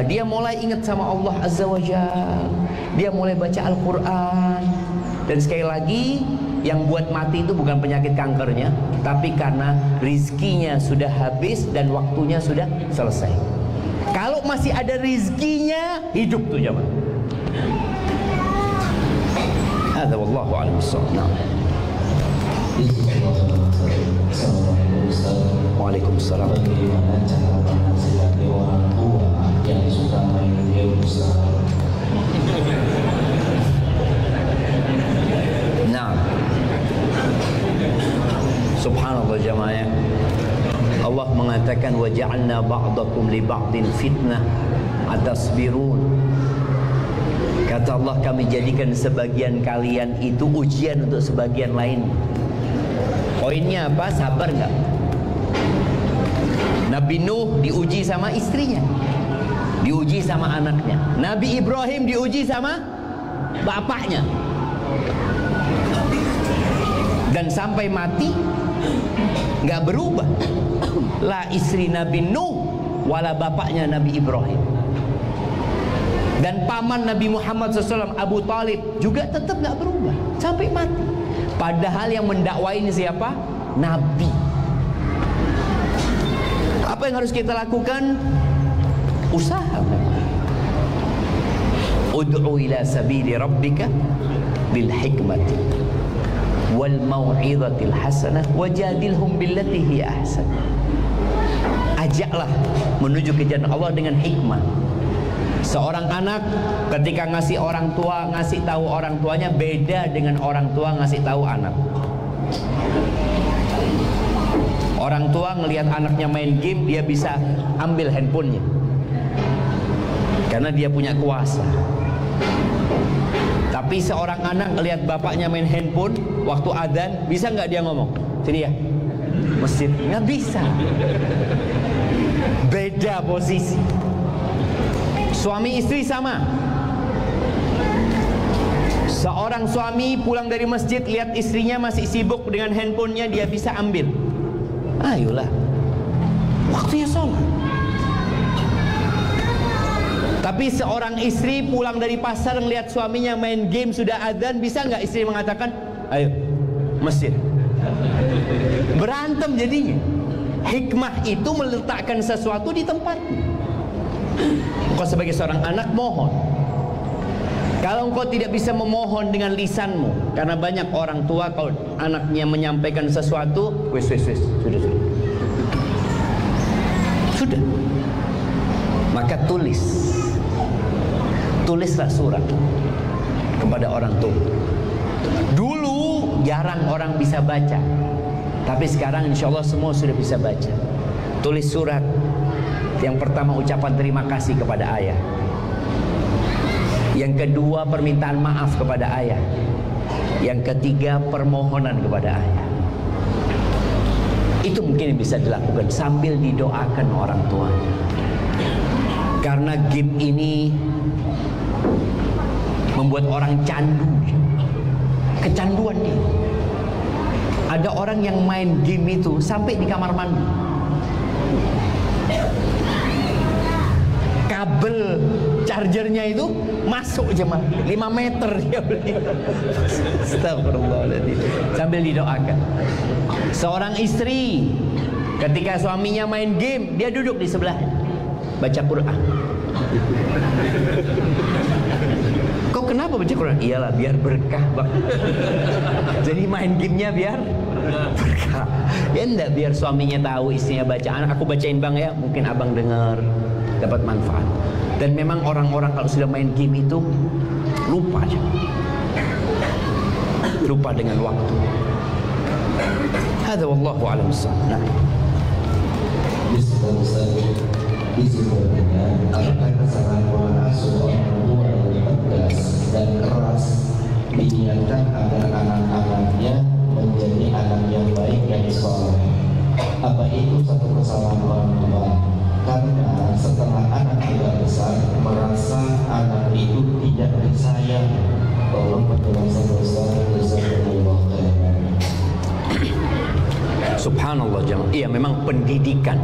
dia mulai ingat sama Allah Azza wa Jalla, dia mulai baca Al-Quran. Dan sekali lagi, yang buat mati itu bukan penyakit kankernya, tapi karena rizkinya sudah habis dan waktunya sudah selesai. Kalau masih ada rizkinya, hidup tuh jamaah. Hadza wallahu a'lam bissawab. Waalaikumsalam. Bagaimana cara menasihati orang tua yang suka main game Ustaz? Nah, subhanallah jamaah. Allah mengatakan wa ja'alna ba'dakum li ba'din fitnah atasbirun. Kata Allah, kami jadikan sebagian kalian itu ujian untuk sebagian lain. Poinnya apa? Sabar enggak? Nabi Nuh diuji sama istrinya, diuji sama anaknya. Nabi Ibrahim diuji sama bapaknya. Dan sampai mati nggak berubah. La istri Nabi Nuh wala bapaknya Nabi Ibrahim. Dan paman Nabi Muhammad SAW Abu Talib juga tetap nggak berubah sampai mati. Padahal yang mendakwain siapa? Nabi. Apa yang harus kita lakukan? Usaha. Ud'u ila sabili rabbika bil hikmati wal mau'izatil hasanah wajadilhum billati hiya ahsan. Ajaklah menuju ke jalan Allah dengan hikmah. Seorang anak ketika ngasih orang tua, ngasih tahu orang tuanya beda dengan orang tua ngasih tahu anak. Orang tua ngelihat anaknya main game, dia bisa ambil handphonenya karena dia punya kuasa. Tapi seorang anak ngelihat bapaknya main handphone waktu adzan, bisa nggak dia ngomong, sini ya, masjid? Nggak bisa. Beda posisi. Suami istri sama. Seorang suami pulang dari masjid, lihat istrinya masih sibuk dengan handphonenya, dia bisa ambil. Ayolah, waktunya sholat. Tapi seorang istri pulang dari pasar ngelihat suaminya main game, sudah adzan, bisa nggak istri mengatakan, ayo masjid? Berantem jadinya. Hikmah itu meletakkan sesuatu di tempatnya. Engkau sebagai seorang anak mohon. Kalau engkau tidak bisa memohon dengan lisanmu, karena banyak orang tua kalau anaknya menyampaikan sesuatu, wes, sudah. Maka tulislah surat kepada orang tua. Dulu jarang orang bisa baca, tapi sekarang insya Allah semua sudah bisa baca. Tulis surat. Yang pertama ucapan terima kasih kepada ayah. Yang kedua permintaan maaf kepada ayah. Yang ketiga permohonan kepada ayah. Itu mungkin bisa dilakukan sambil didoakan orang tuanya. Karena game ini membuat orang candu. Kecanduan dia. Ada orang yang main game itu sampai di kamar mandi. Kabel chargernya itu masuk cuma 5 meter dia beli. Astagfirullahaladzim. Sambil didoakan. Seorang istri ketika suaminya main game, dia duduk di sebelahnya baca Quran. Kok kenapa baca Quran? Iyalah biar berkah bang. Jadi main gamenya biar berkah. Ya enggak, biar suaminya tahu istrinya bacaan. Aku bacain bang ya, mungkin abang dengar, dapat manfaat. Dan memang orang-orang kalau sudah main game itu lupa aja, lupa dengan waktu. Hadza wallahu a'lam bissawab. Nah, di sebelumnya apakah kesalahan mengasuh orang tua yang tegas dan keras diingatkan agar anak-anaknya menjadi anak yang baik dan soleh? Apa itu satu kesalahan orang tua? Karena setelah anak tidak besar merasa anak itu tidak disayang. Tolong penjelasan dosa Allah. subhanallah jemaah. Iya, memang pendidikan